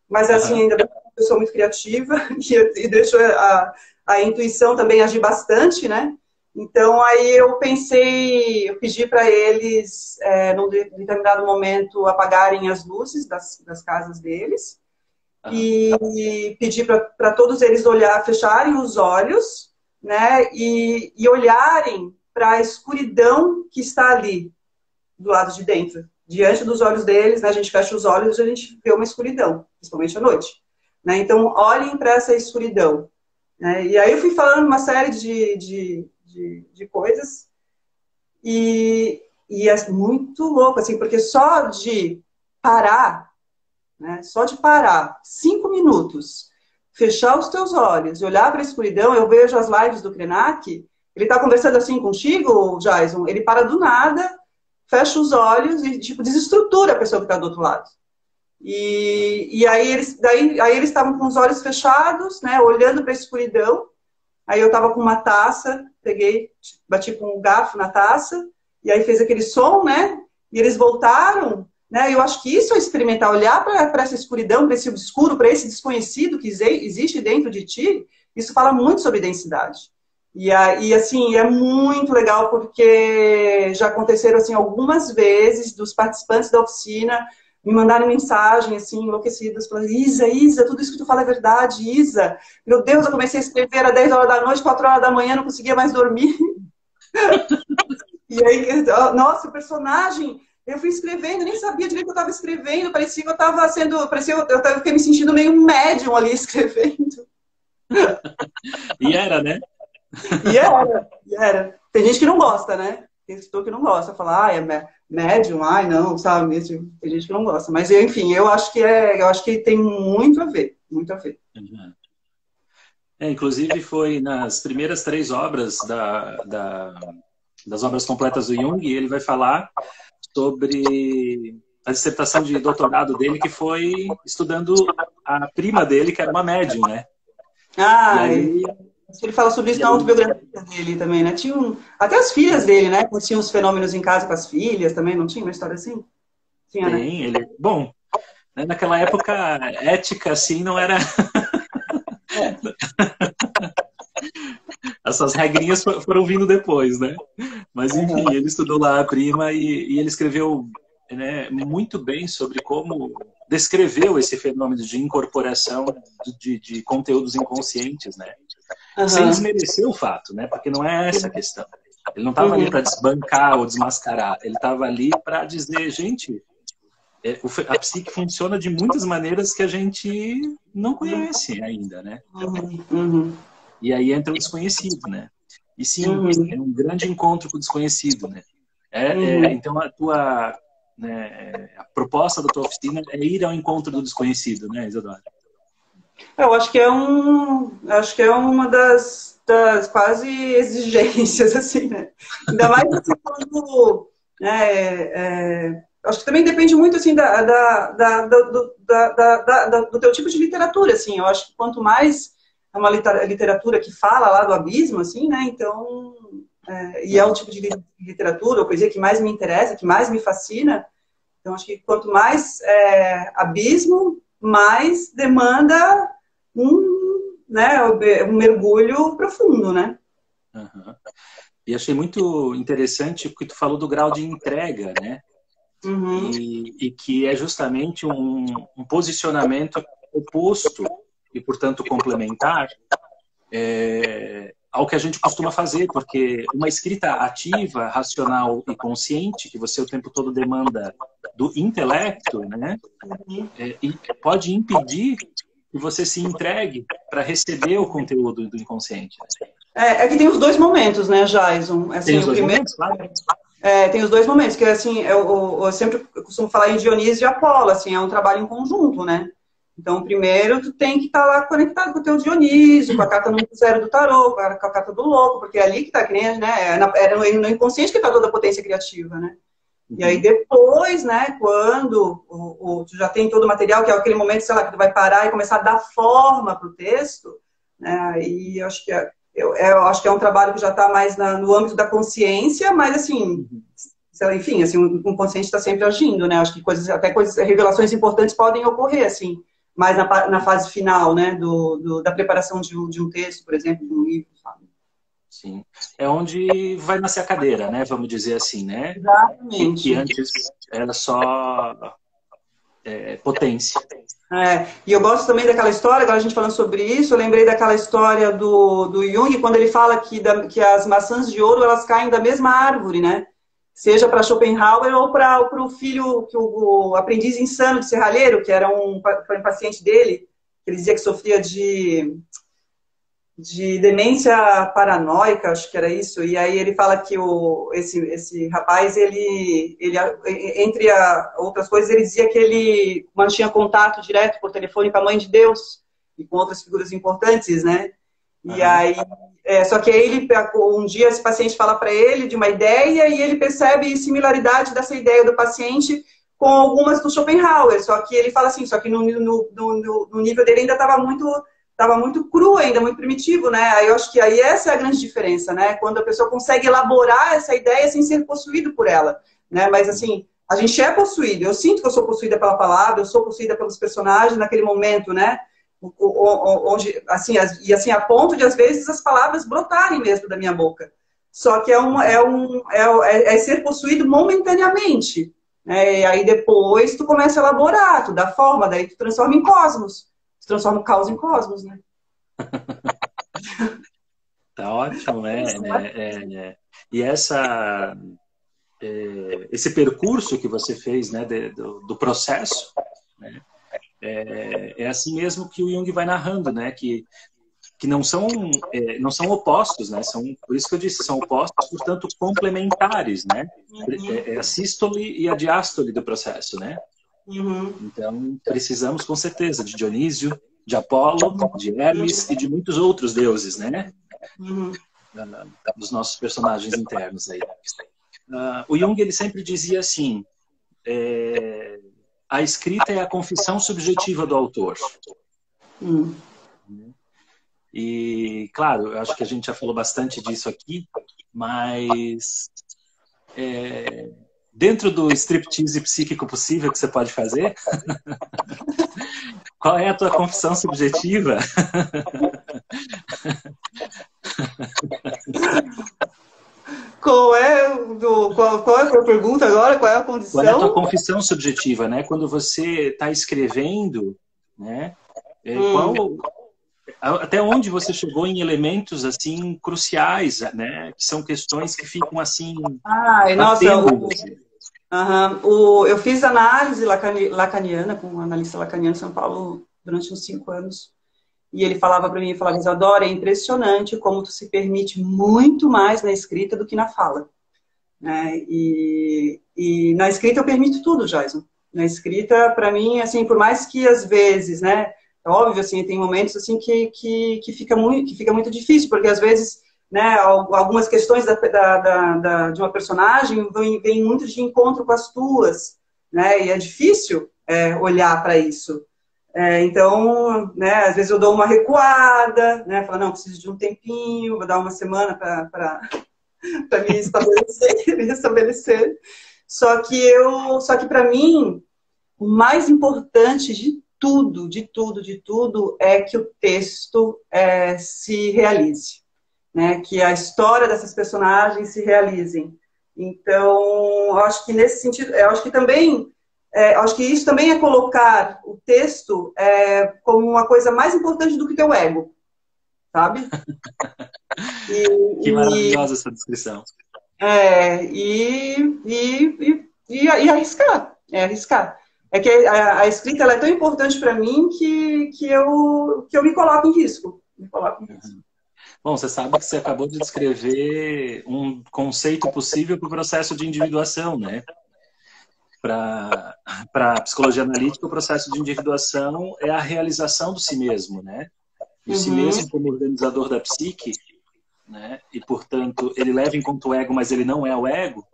Mas, assim, ainda bem que eu sou muito criativa e deixo a intuição também agir bastante, né? Então, aí eu pedi para eles, num determinado momento, apagarem as luzes das casas deles e pedi para todos eles fecharem os olhos, né? E olharem para a escuridão que está ali, do lado de dentro. Diante dos olhos deles, né? A gente fecha os olhos e a gente vê uma escuridão, principalmente à noite, né? Então, olhem para essa escuridão. E aí eu fui falando uma série de coisas e é muito louco, assim, porque só de parar, né, só de parar 5 minutos, fechar os teus olhos e olhar para a escuridão, eu vejo as lives do Krenak, ele está conversando assim contigo, Jason, ele para do nada, fecha os olhos e, tipo, desestrutura a pessoa que está do outro lado. E aí eles estavam com os olhos fechados, né, olhando para a escuridão. Aí eu estava com uma taça, peguei, bati com um garfo na taça, e aí fez aquele som, né? E eles voltaram, né? E eu acho que isso é experimentar, olhar para essa escuridão, para esse obscuro, para esse desconhecido que existe dentro de ti. Isso fala muito sobre densidade. E assim, é muito legal porque já aconteceram, assim, algumas vezes dos participantes da oficina me mandaram mensagem, assim, enlouquecidas, falando, Isa, tudo isso que tu fala é verdade, Isa. Meu Deus, eu comecei a escrever às 10 horas da noite, 4 horas da manhã, não conseguia mais dormir. E aí, nossa, o personagem, eu fui escrevendo, nem sabia direito que eu estava escrevendo, parecia que eu estava eu fiquei me sentindo meio um médium ali escrevendo. E era, né? E era. Tem gente que não gosta, né? Tem escritor que não gosta, fala, é médium, não, sabe? Tem gente que não gosta. Mas, enfim, eu acho que tem muito a ver, muito a ver. Uhum. Inclusive foi nas primeiras 3 obras das obras completas do Jung, ele vai falar sobre a dissertação de doutorado dele, que foi estudando a prima dele, que era uma médium, né? Ele fala sobre isso na autobiografia dele também, né? Até as filhas dele, né? Tinham os fenômenos em casa com as filhas também, não tinha uma história assim? Tinha, né? Bom, naquela época, ética, assim, não era... Essas regrinhas foram vindo depois, né? Mas, enfim, ele estudou lá a prima e ele escreveu, né, muito bem sobre como descreveu esse fenômeno de incorporação de conteúdos inconscientes, né? Sem desmerecer o fato, né? Porque não é essa a questão. Ele não estava ali para desbancar ou desmascarar. Ele estava ali para dizer, gente, a psique funciona de muitas maneiras que a gente não conhece ainda, né? E aí entra o desconhecido, né? E sim, é um grande encontro com o desconhecido, né? Então a proposta da tua oficina é ir ao encontro do desconhecido, né, Isadora? Eu acho que é uma das quase exigências, assim, né? Ainda mais assim, quando, acho que também depende muito, assim, do teu tipo de literatura, assim. Eu acho que quanto mais é uma literatura que fala lá do abismo, assim, né? Então, e é o tipo de literatura ou poesia que mais me interessa, que mais me fascina. Então, acho que quanto mais abismo, mais demanda um mergulho profundo, né? Uhum. E achei muito interessante porque tu falou do grau de entrega, né? Uhum. E que é justamente um posicionamento oposto e, portanto, complementar ao que a gente costuma fazer, porque uma escrita ativa, racional e consciente, que você o tempo todo demanda do intelecto, né? E pode impedir que você se entregue para receber o conteúdo do inconsciente. É que tem os dois momentos, né, Jason? Tem Assim, os o dois primeiro momentos, claro. tem os dois momentos, que assim, eu sempre costumo falar em Dionísio e Apolo, assim, é um trabalho em conjunto, né? Então, primeiro, tu tem que estar lá conectado com o teu Dionísio, com a carta número 0 do tarô, com a carta do louco, porque é ali que tá, que nem, né? No inconsciente que tá toda a potência criativa, né? E aí depois, né, quando tu já tem todo o material, que é aquele momento, sei lá, que tu vai parar e começar a dar forma para o texto, né, e eu acho que eu acho que é um trabalho que já está mais no âmbito da consciência, mas assim, sei lá, enfim, assim, o consciente está sempre agindo, né? Acho que revelações importantes podem ocorrer, assim, mais na fase final, né, da preparação de um texto, por exemplo, de um livro, sabe? Sim. É onde vai nascer a cadeira, né? Vamos dizer assim, né? Que Exatamente. antes era só potência. E eu gosto também daquela história, agora a gente falando sobre isso, eu lembrei daquela história do Jung, quando ele fala que as maçãs de ouro, elas caem da mesma árvore, né? Seja para Schopenhauer ou para o filho, o aprendiz insano de serralheiro, que era um paciente dele, que ele dizia que sofria de demência paranoica, acho que era isso, e aí ele fala que esse rapaz, entre outras coisas, ele dizia que ele mantinha contato direto por telefone com a Mãe de Deus e com outras figuras importantes, né? E aí, só que aí um dia esse paciente fala para ele de uma ideia e ele percebe similaridade dessa ideia do paciente com algumas do Schopenhauer, só que ele fala assim, só que no nível dele ainda estava muito cru ainda, muito primitivo, né? Aí eu acho que aí essa é a grande diferença, né? Quando a pessoa consegue elaborar essa ideia sem ser possuído por ela, né? Mas assim, a gente é possuído. Eu sinto que eu sou possuída pela palavra, eu sou possuída pelos personagens naquele momento, né? Onde, assim, e assim, a ponto de às vezes as palavras brotarem mesmo da minha boca. Só que é ser possuído momentaneamente, né? E aí depois tu começa a elaborar, tu dá forma, daí tu transforma em cosmos. Transforma o caos em cosmos, né? Tá ótimo, E esse percurso que você fez, né, do processo, né, é assim mesmo que o Jung vai narrando, né, que não são opostos, né, por isso que eu disse, são opostos, portanto, complementares, né, a sístole e a diástole do processo, né. Então, precisamos, com certeza, de Dionísio, de Apolo, de Hermes e de muitos outros deuses, né? Dos nossos personagens internos aí. O Jung, ele sempre dizia assim, a escrita é a confissão subjetiva do autor. E, claro, eu acho que a gente já falou bastante disso aqui, mas dentro do striptease psíquico possível que você pode fazer, qual é a tua confissão subjetiva? Qual é a pergunta agora? Qual é a condição? Qual é a tua confissão subjetiva, né? Quando você está escrevendo, né? Até onde você chegou em elementos assim cruciais, né? Que são questões que ficam assim batendo em você. Eu fiz análise lacaniana com um analista lacaniano em São Paulo durante uns 5 anos. E ele falava para mim, Isadora, é impressionante como tu se permite muito mais na escrita do que na fala. Né? E na escrita eu permito tudo, Jason. Na escrita, para mim, assim, por mais que às vezes, né, óbvio, assim, tem momentos assim que fica muito difícil, porque às vezes, né, algumas questões de uma personagem vêm muito de encontro com as tuas, né, e é difícil olhar para isso. Então, né, às vezes eu dou uma recuada, né, falo, não, preciso de um tempinho, vou dar uma semana para me estabelecer, me restabelecer. Só que para mim, o mais importante de tudo é que o texto se realize, né? Que a história dessas personagens se realizem. Então, eu acho que nesse sentido, eu acho que também, eu acho que isso também é colocar o texto como uma coisa mais importante do que teu ego, sabe? Que E, maravilhosa essa descrição. e arriscar, arriscar. É que a escrita ela é tão importante para mim que eu me coloco em risco. Me coloco em risco. Bom, você sabe que você acabou de descrever um conceito possível para o processo de individuação, né? Para a psicologia analítica, o processo de individuação é a realização do si mesmo, né? E o si mesmo como organizador da psique, né? E, portanto, ele leva em conta o ego, mas ele não é o ego.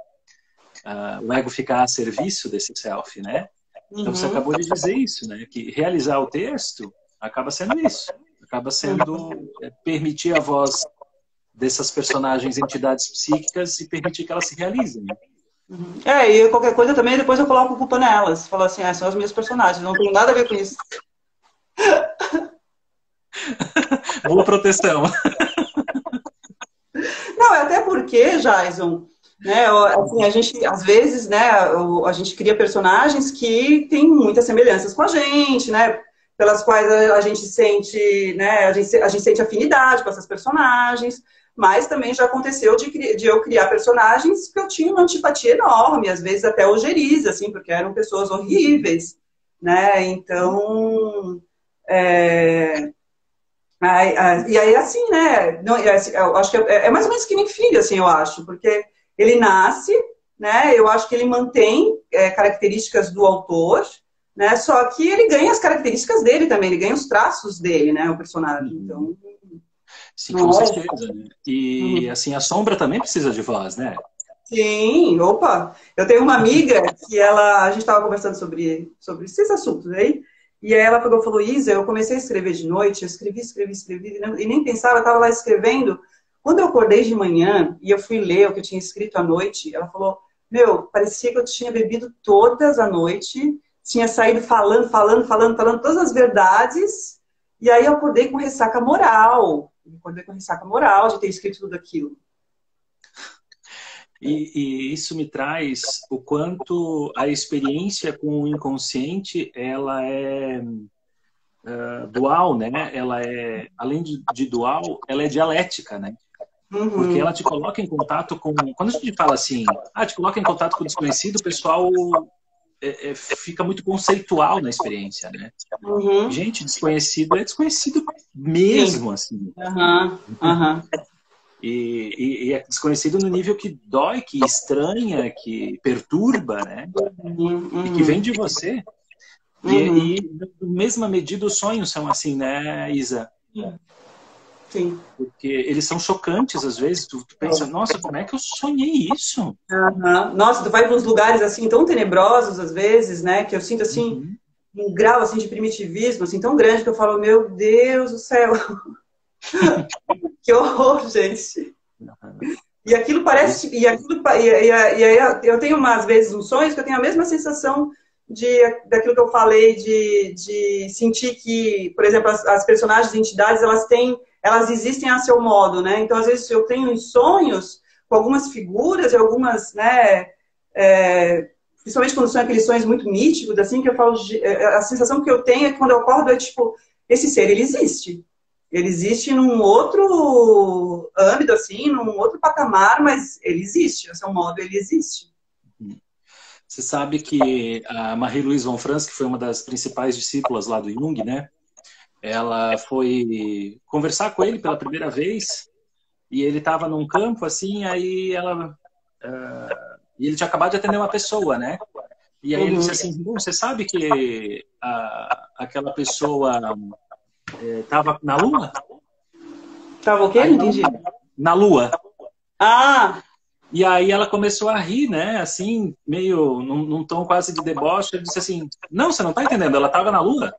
O ego fica a serviço desse self, né? Então, você acabou de dizer isso, né? Que realizar o texto acaba sendo isso. Acaba sendo permitir a voz dessas personagens, entidades psíquicas e permitir que elas se realizem. E qualquer coisa também, depois eu coloco culpa nelas. Falo assim, são as minhas personagens, não tem nada a ver com isso. Boa proteção. Não, até porque, Jason, né, assim, a gente, às vezes, né, a gente cria personagens que têm muitas semelhanças com a gente, né, pelas quais a gente sente, né, a gente sente afinidade com essas personagens, mas também já aconteceu de eu criar personagens que eu tinha uma antipatia enorme, às vezes até ojeriza, assim, porque eram pessoas horríveis, né, então... E aí, assim, né? Não, eu acho que é mais ou menos que nem filho, assim, eu acho, porque ele nasce, né? Eu acho que ele mantém características do autor, né? Só que ele ganha as características dele também, ele ganha os traços dele, né? O personagem. Então, sim, com certeza. Né? E, assim, a sombra também precisa de voz, né? Sim, opa! Eu tenho uma amiga que a gente estava conversando sobre esses assuntos aí. E aí ela pegou e falou, Isa, eu comecei a escrever de noite, eu escrevi, e nem pensava, eu estava lá escrevendo. Quando eu acordei de manhã e eu fui ler o que eu tinha escrito à noite, ela falou, meu, parecia que eu tinha bebido todas a noite, tinha saído falando todas as verdades, e aí eu acordei com ressaca moral. De ter escrito tudo aquilo. E isso me traz o quanto a experiência com o inconsciente, ela é dual, né? Ela é, além de dual, ela é dialética, né? Porque ela te coloca em contato com... Quando a gente fala assim, te coloca em contato com o desconhecido, o pessoal fica muito conceitual na experiência, né? Gente, desconhecido é desconhecido mesmo, assim. E é desconhecido no nível que dói, que estranha, que perturba, né? E que vem de você. E na mesma medida, os sonhos são assim, né, Isa? Sim. Porque eles são chocantes, às vezes. Tu pensa, nossa, como é que eu sonhei isso? Nossa, tu vai para uns lugares assim tão tenebrosos, às vezes, né? Que eu sinto assim, um grau assim, de primitivismo assim, tão grande que eu falo, meu Deus do céu. Que horror, gente. E aquilo parece. E aí eu tenho umas vezes uns sonhos que eu tenho a mesma sensação daquilo que eu falei, de sentir que, por exemplo, as personagens, entidades, elas existem a seu modo, né? Então, às vezes, eu tenho sonhos com algumas figuras e algumas, né? Principalmente quando são aqueles sonhos muito míticos, assim, que eu falo, a sensação que eu tenho é que quando eu acordo é tipo, esse ser, ele existe. Ele existe num outro âmbito, assim, num outro patamar, mas ele existe, a seu modo, ele existe. Você sabe que a Marie-Louise von Franz, que foi uma das principais discípulas lá do Jung, né? Ela foi conversar com ele pela primeira vez e ele estava num campo, assim, aí ela... e ele tinha acabado de atender uma pessoa, né? E aí ele disse assim, bom, você sabe que aquela pessoa estava na Lua. Tava o quê? Não entendi. Na Lua. Ah! E aí ela começou a rir, né? Assim, meio num tom quase de deboche. Ele disse assim, não, você não está entendendo, ela estava na Lua.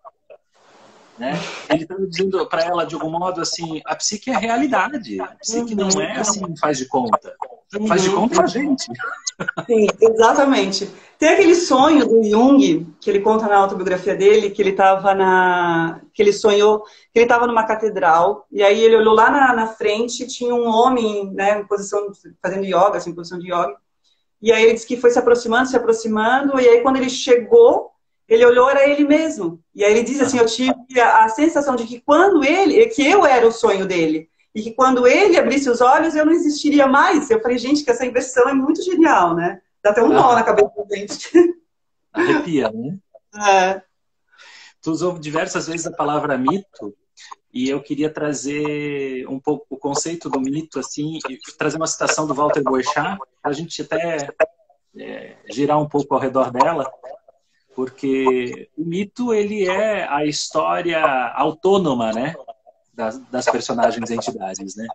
Né? Ele estava dizendo para ela, de algum modo, assim, a psique é realidade. A psique não é assim, faz de conta. Faz de conta é a gente. Sim, exatamente. Tem aquele sonho do Jung, que ele conta na autobiografia dele, que ele estava que ele sonhou que ele estava numa catedral, e aí ele olhou lá na frente, tinha um homem, né, em posição, fazendo yoga, assim, em posição de yoga, e aí ele disse que foi se aproximando, e aí quando ele chegou, ele olhou, era ele mesmo. E aí ele diz assim, eu tive a sensação de que que eu era o sonho dele, e que quando ele abrisse os olhos, eu não existiria mais. Eu falei, gente, que essa inversão é muito genial, né? Dá até um nó na cabeça da gente. Arrepia, né? É. Tu usou diversas vezes a palavra mito, e eu queria trazer um pouco o conceito do mito, assim, e trazer uma citação do Walter Boechat, para a gente até girar um pouco ao redor dela, porque o mito, ele é a história autônoma, né? Das personagens e entidades, né?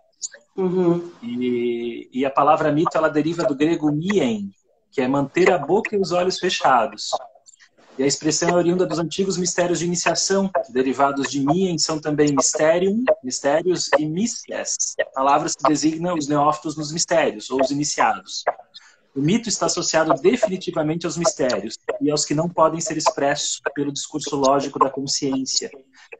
Uhum. E a palavra mito, ela deriva do grego mien, que é manter a boca e os olhos fechados. E a expressão é oriunda dos antigos mistérios de iniciação, derivados de mien são também mysterium, mistérios, e mystes, palavras que designam os neófitos nos mistérios, ou os iniciados. O mito está associado definitivamente aos mistérios e aos que não podem ser expressos pelo discurso lógico da consciência.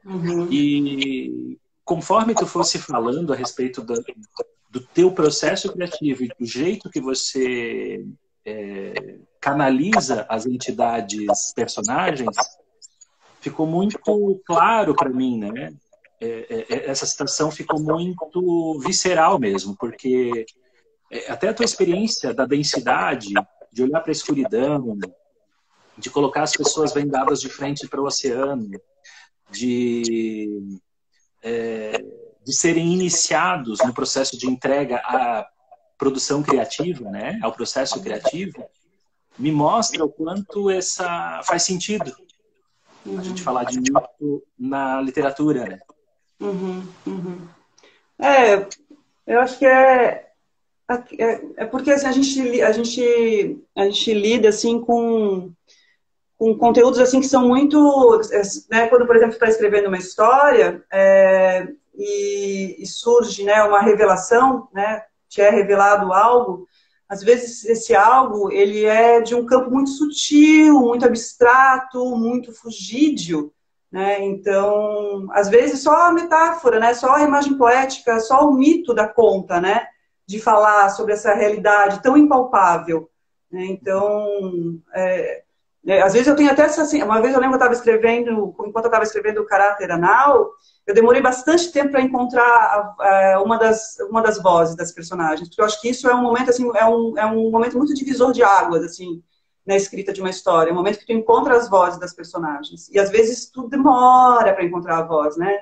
Uhum. E conforme tu fosse falando a respeito do teu processo criativo e do jeito que você canaliza as entidades personagens, ficou muito claro para mim, né? Essa situação ficou muito visceral mesmo, porque até a tua experiência da densidade, de olhar para a escuridão, de colocar as pessoas vendadas de frente para o oceano, de serem iniciados no processo de entrega à produção criativa, né, ao processo criativo, me mostra o quanto faz sentido a gente falar de mito na literatura, né? Uhum. Uhum. Eu acho que porque assim, a gente lida assim com conteúdos assim que são muito, né, quando, por exemplo, está escrevendo uma história e surge, né, uma revelação, né, te é revelado algo, às vezes esse algo ele é de um campo muito sutil, muito abstrato, muito fugídio, né? Então, às vezes só a metáfora, né, só a imagem poética, só o mito dá conta, né, de falar sobre essa realidade tão impalpável, né? Então, às vezes eu tenho até essa... Uma vez eu lembro que eu estava escrevendo, enquanto eu estava escrevendo o Caráter Anal, eu demorei bastante tempo para encontrar uma das vozes das personagens, porque eu acho que isso é um momento, assim, é um momento muito divisor de águas, assim, na escrita de uma história, é um momento que tu encontra as vozes das personagens. E às vezes tu demora para encontrar a voz, né?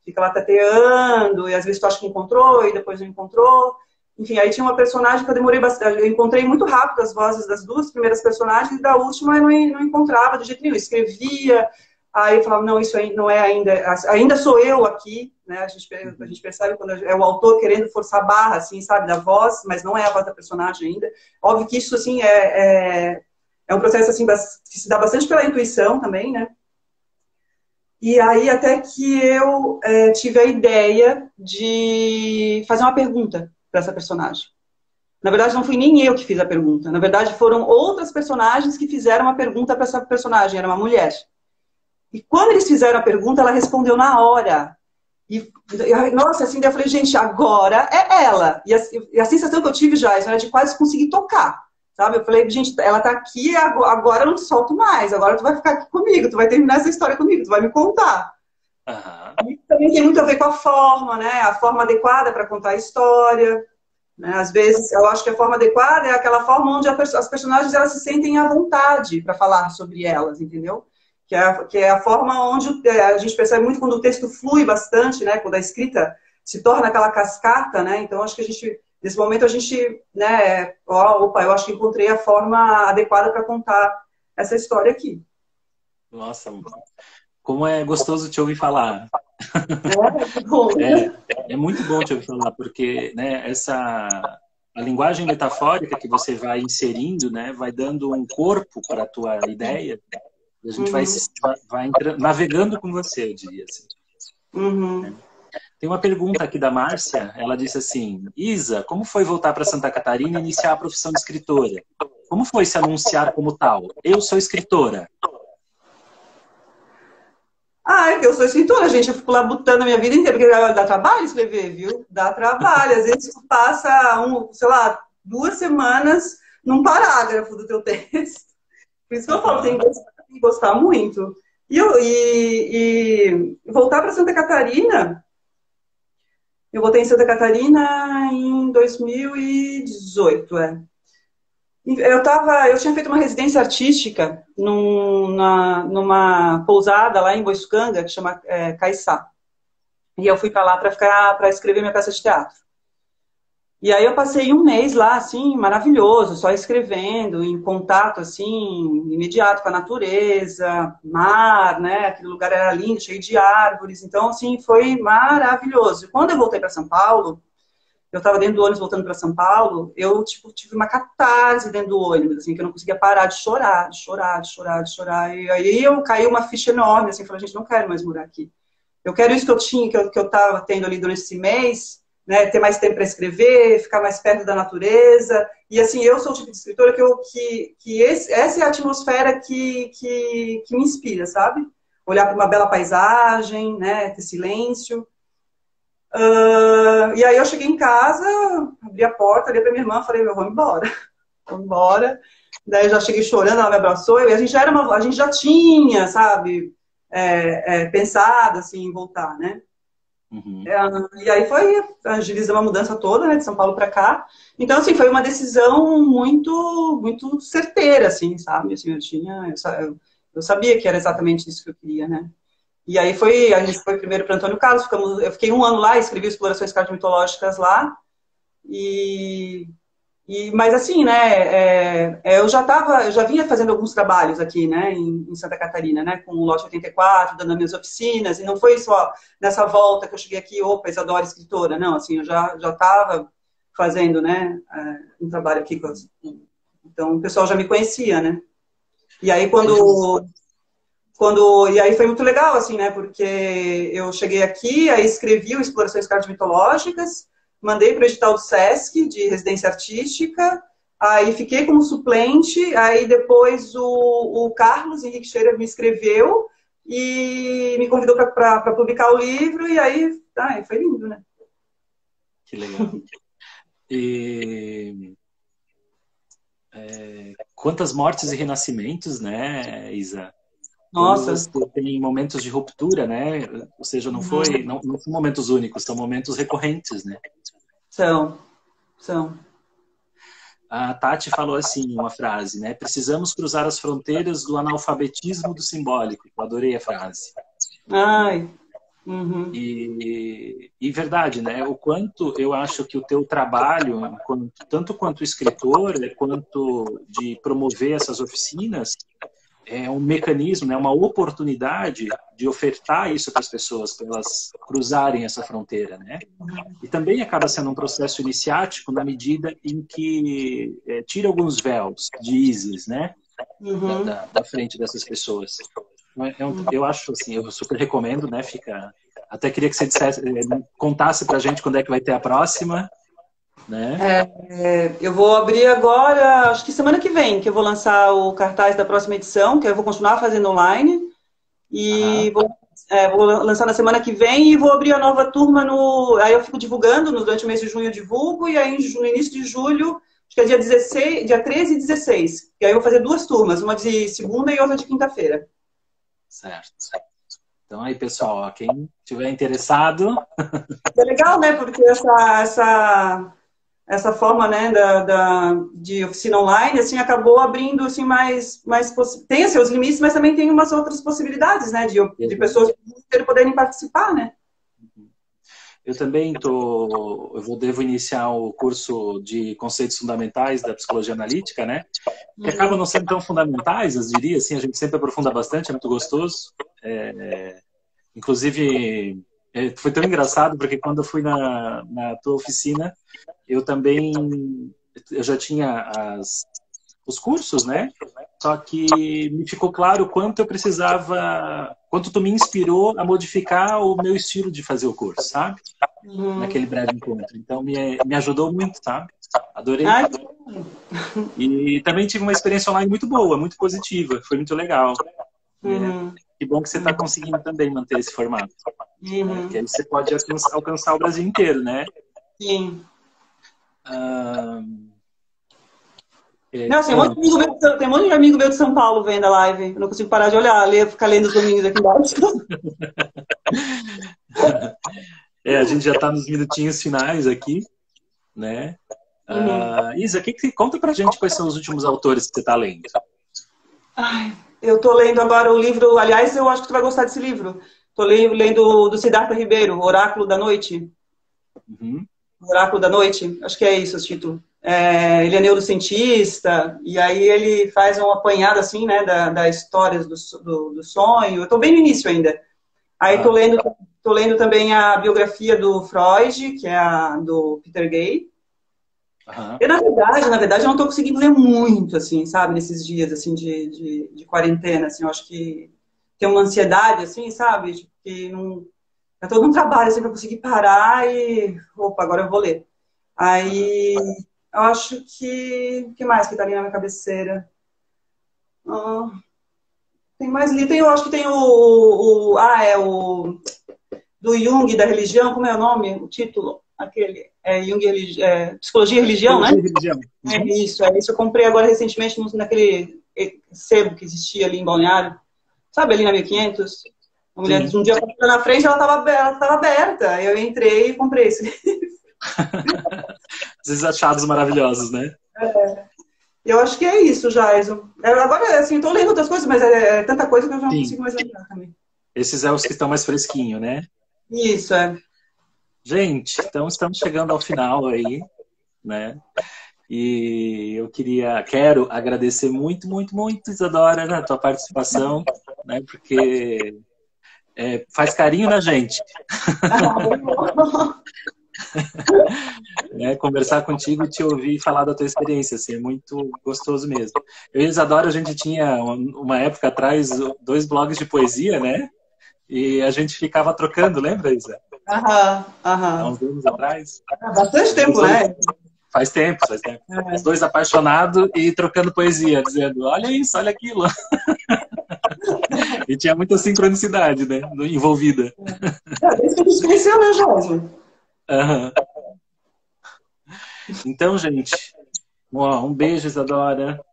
Fica lá tateando, e às vezes tu acha que encontrou, e depois não encontrou. Enfim, aí tinha uma personagem que eu demorei bastante. Eu encontrei muito rápido as vozes das duas primeiras personagens, e da última eu não encontrava de jeito nenhum. Eu escrevia, aí eu falava, não, isso aí não é ainda sou eu aqui, né? A gente percebe quando é o autor querendo forçar a barra, assim, sabe, da voz, mas não é a voz da personagem ainda. Óbvio que isso, assim, é um processo, assim, que se dá bastante pela intuição também, né? E aí até que eu tive a ideia de fazer uma pergunta para essa personagem. Na verdade, não fui nem eu que fiz a pergunta. Na verdade, foram outras personagens que fizeram uma pergunta para essa personagem. Era uma mulher. E quando eles fizeram a pergunta, ela respondeu na hora. E nossa, assim, eu falei, gente, agora é ela. E a sensação que eu tive já era de quase conseguir tocar. Sabe? Eu falei, gente, ela tá aqui, agora eu não te solto mais. Agora tu vai ficar aqui comigo, tu vai terminar essa história comigo, tu vai me contar. Uhum. E também tem muito a ver com a forma, né? A forma adequada para contar a história. Né? Às vezes, eu acho que a forma adequada é aquela forma onde as personagens elas se sentem à vontade para falar sobre elas, entendeu? Que é a forma onde a gente percebe muito quando o texto flui bastante, né? Quando a escrita se torna aquela cascata, né? Então, acho que nesse momento, a gente, né? Opa, eu acho que encontrei a forma adequada para contar essa história aqui. Nossa, como é gostoso te ouvir falar. Que bom. É muito bom te ouvir falar, porque, né, a linguagem metafórica que você vai inserindo, né, vai dando um corpo para a tua ideia, e a gente vai, Uhum, navegando com você, eu diria assim. uhum. Tem uma pergunta aqui da Márcia, ela disse assim: Isa, como foi voltar para Santa Catarina e iniciar a profissão de escritora? Como foi se anunciar como tal? Eu sou escritora. Ah, é que eu sou escritora, gente. Eu fico labutando a minha vida inteira, porque dá trabalho escrever, viu? Dá trabalho. Às vezes tu passa, sei lá, 2 semanas num parágrafo do teu texto. Por isso que eu falo, Aham. tem que gostar muito. E voltar para Santa Catarina, eu voltei em Santa Catarina em 2018, é. Eu tinha feito uma residência artística numa pousada lá em Boiçucanga, que chama Caiçá. E eu fui para lá para escrever minha peça de teatro. E aí eu passei um mês lá, assim, maravilhoso, só escrevendo, em contato, assim, imediato com a natureza, mar, né? Aquele lugar era lindo, cheio de árvores. Então, assim, foi maravilhoso. E quando eu voltei para São Paulo, eu estava dentro do ônibus voltando para São Paulo, eu, tipo, tive uma catarse dentro do ônibus, assim, que eu não conseguia parar de chorar, de chorar, de chorar, de chorar. E aí eu caí uma ficha enorme, assim, falei, gente, não quero mais morar aqui. Eu quero isso que eu tinha, que eu estava tendo ali durante esse mês, né, ter mais tempo para escrever, ficar mais perto da natureza. E assim, eu sou o tipo de escritora essa é a atmosfera que me inspira, sabe? Olhar para uma bela paisagem, né, ter silêncio. E aí eu cheguei em casa, abri a porta, olhei para minha irmã, falei, eu vou embora, vou embora. Daí eu já cheguei chorando, ela me abraçou, e a gente já tinha, sabe, pensado assim em voltar, né? Uhum. E aí foi, agilizamos a mudança toda, né, de São Paulo para cá. Então, assim, foi uma decisão muito, muito certeira, assim, sabe? Assim, eu sabia que era exatamente isso que eu queria, né? E aí a gente foi primeiro para Antônio Carlos, eu fiquei 1 ano lá, escrevi explorações cartomitológicas lá, e, mas assim, né, eu já vinha fazendo alguns trabalhos aqui, né, em Santa Catarina, né, com o Lote 84, dando as minhas oficinas, e não foi só nessa volta que eu cheguei aqui, opa, Isadora escritora, não, assim, eu já estava fazendo, né, um trabalho aqui, então o pessoal já me conhecia, né. E aí e aí foi muito legal, assim, né? Porque eu cheguei aqui, aí escrevi o Explorações Cartomitológicas, mandei para o edital do SESC, de residência artística, aí fiquei como suplente, aí depois o Carlos Henrique Scherer me escreveu e me convidou para publicar o livro, e aí foi lindo, né? Que legal. E quantas mortes e renascimentos, né, Isa? Quando Nossa. você tem momentos de ruptura, né? Ou seja, não são momentos únicos, são momentos recorrentes, né? São, são. A Tati falou assim, uma frase, né? Precisamos cruzar as fronteiras do analfabetismo do simbólico. Eu adorei a frase. Ai. Uhum. E verdade, né? O quanto eu acho que o teu trabalho, tanto quanto escritor, quanto de promover essas oficinas, é um mecanismo, né, uma oportunidade de ofertar isso para as pessoas, para elas cruzarem essa fronteira, né? E também acaba sendo um processo iniciático na medida em que tira alguns véus de ISIS, né, Uhum. da frente dessas pessoas. Eu acho assim, eu super recomendo, né? Até queria que você contasse para a gente quando é que vai ter a próxima, né? Eu vou abrir agora, acho que semana que vem, que eu vou lançar o cartaz da próxima edição, que eu vou continuar fazendo online. E Aham, vou lançar na semana que vem e vou abrir a nova turma no. Aí eu fico divulgando, durante o mês de junho eu divulgo, e aí no início de julho, acho que é dia 16, dia 13 e 16. E aí eu vou fazer 2 turmas, uma de segunda e outra de quinta-feira. certo. Então aí, pessoal, ó, quem tiver interessado, É legal, né? Porque essa forma, né, de oficina online, assim, acabou abrindo, assim, tem os seus limites, mas também tem umas outras possibilidades, né, de pessoas poderem participar, né. eu também devo iniciar o curso de conceitos fundamentais da psicologia analítica, né? Que acabam não sendo tão fundamentais, eu diria, assim, a gente sempre aprofunda bastante, é muito gostoso. Inclusive, Foi tão engraçado, porque quando eu fui na tua oficina, eu já tinha os cursos, né? Só que me ficou claro quanto eu precisava, quanto tu me inspirou a modificar o meu estilo de fazer o curso, sabe? Naquele breve encontro. Então, me ajudou muito, sabe? Adorei. Ai, E também tive uma experiência online muito boa, muito positiva. Foi muito legal. Né? uhum, Que bom que você está conseguindo também manter esse formato. Né? uhum, Que aí você pode alcançar o Brasil inteiro, né? sim. Ah, Não, assim, bom, tem um monte de amigo meu de São Paulo vendo a live. Eu não consigo parar de olhar, ficar lendo os domingos aqui embaixo. a gente já está nos minutinhos finais aqui, né? Uhum. Isa, conta pra gente quais são os últimos autores que você está lendo? Ai, eu tô lendo agora o livro, aliás, eu acho que tu vai gostar desse livro. Tô lendo do Siddhartha Ribeiro, Oráculo da Noite. Uhum. Oráculo da Noite, acho que é isso o título. Ele é neurocientista, e aí ele faz um apanhado, assim, né, das histórias do sonho. Eu tô bem no início ainda. Aí tô lendo também a biografia do Freud, que é a do Peter Gay. Uhum. Eu, na verdade, eu não tô conseguindo ler muito, assim, sabe, nesses dias, assim, de quarentena, assim, eu acho que tem uma ansiedade, assim, sabe, tipo, que não... É todo um trabalho, assim, pra conseguir parar e... Opa, agora eu vou ler. Uhum. Aí, eu acho que... O que mais que tá ali na minha cabeceira? Ah, tem mais livro, eu acho que tem o do Jung, da religião, como é o nome? O título? Aquele, Jung, Psicologia e Religião, né? Psicologia e religião. Uhum. É isso. Eu comprei agora recentemente naquele sebo que existia ali em Balneário. Sabe, ali na 1500? A mulher, Sim. um dia passou na frente, ela tava aberta. Eu entrei e comprei esse. Esses achados maravilhosos, né? Eu acho que é isso, Jaison. Agora, assim, eu tô lendo outras coisas, mas é tanta coisa que eu já não Sim. consigo mais lembrar também. Esses é os que estão mais fresquinhos, né? Isso, é. Gente, então estamos chegando ao final aí, né? E eu quero agradecer muito, muito, muito, Isadora, né, a tua participação, né? Porque faz carinho na gente, né? Conversar contigo e te ouvir falar da tua experiência, assim, é muito gostoso mesmo. Eu e a Isadora, a gente tinha, uma época atrás, 2 blogs de poesia, né? E a gente ficava trocando, lembra, Isa? Aham, Há aham. uns anos atrás. Há bastante Os tempo, dois, né? faz tempo, faz tempo. Os dois apaixonados e trocando poesia, dizendo, olha isso, olha aquilo. E tinha muita sincronicidade, né? Envolvida. Desde que a gente se conheceu, né, Jaison? Uhum. Então, gente, um beijo, Isadora.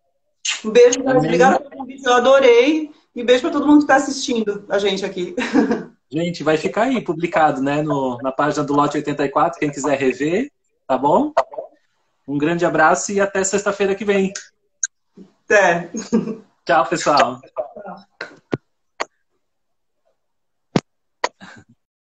Um beijo, Jaison. Amém. Obrigada pelo convite, eu adorei. E beijo para todo mundo que está assistindo a gente aqui. Gente, vai ficar aí publicado, né? Na página do Lote 84, quem quiser rever, tá bom? Um grande abraço e até sexta-feira que vem. Até. Tchau, pessoal.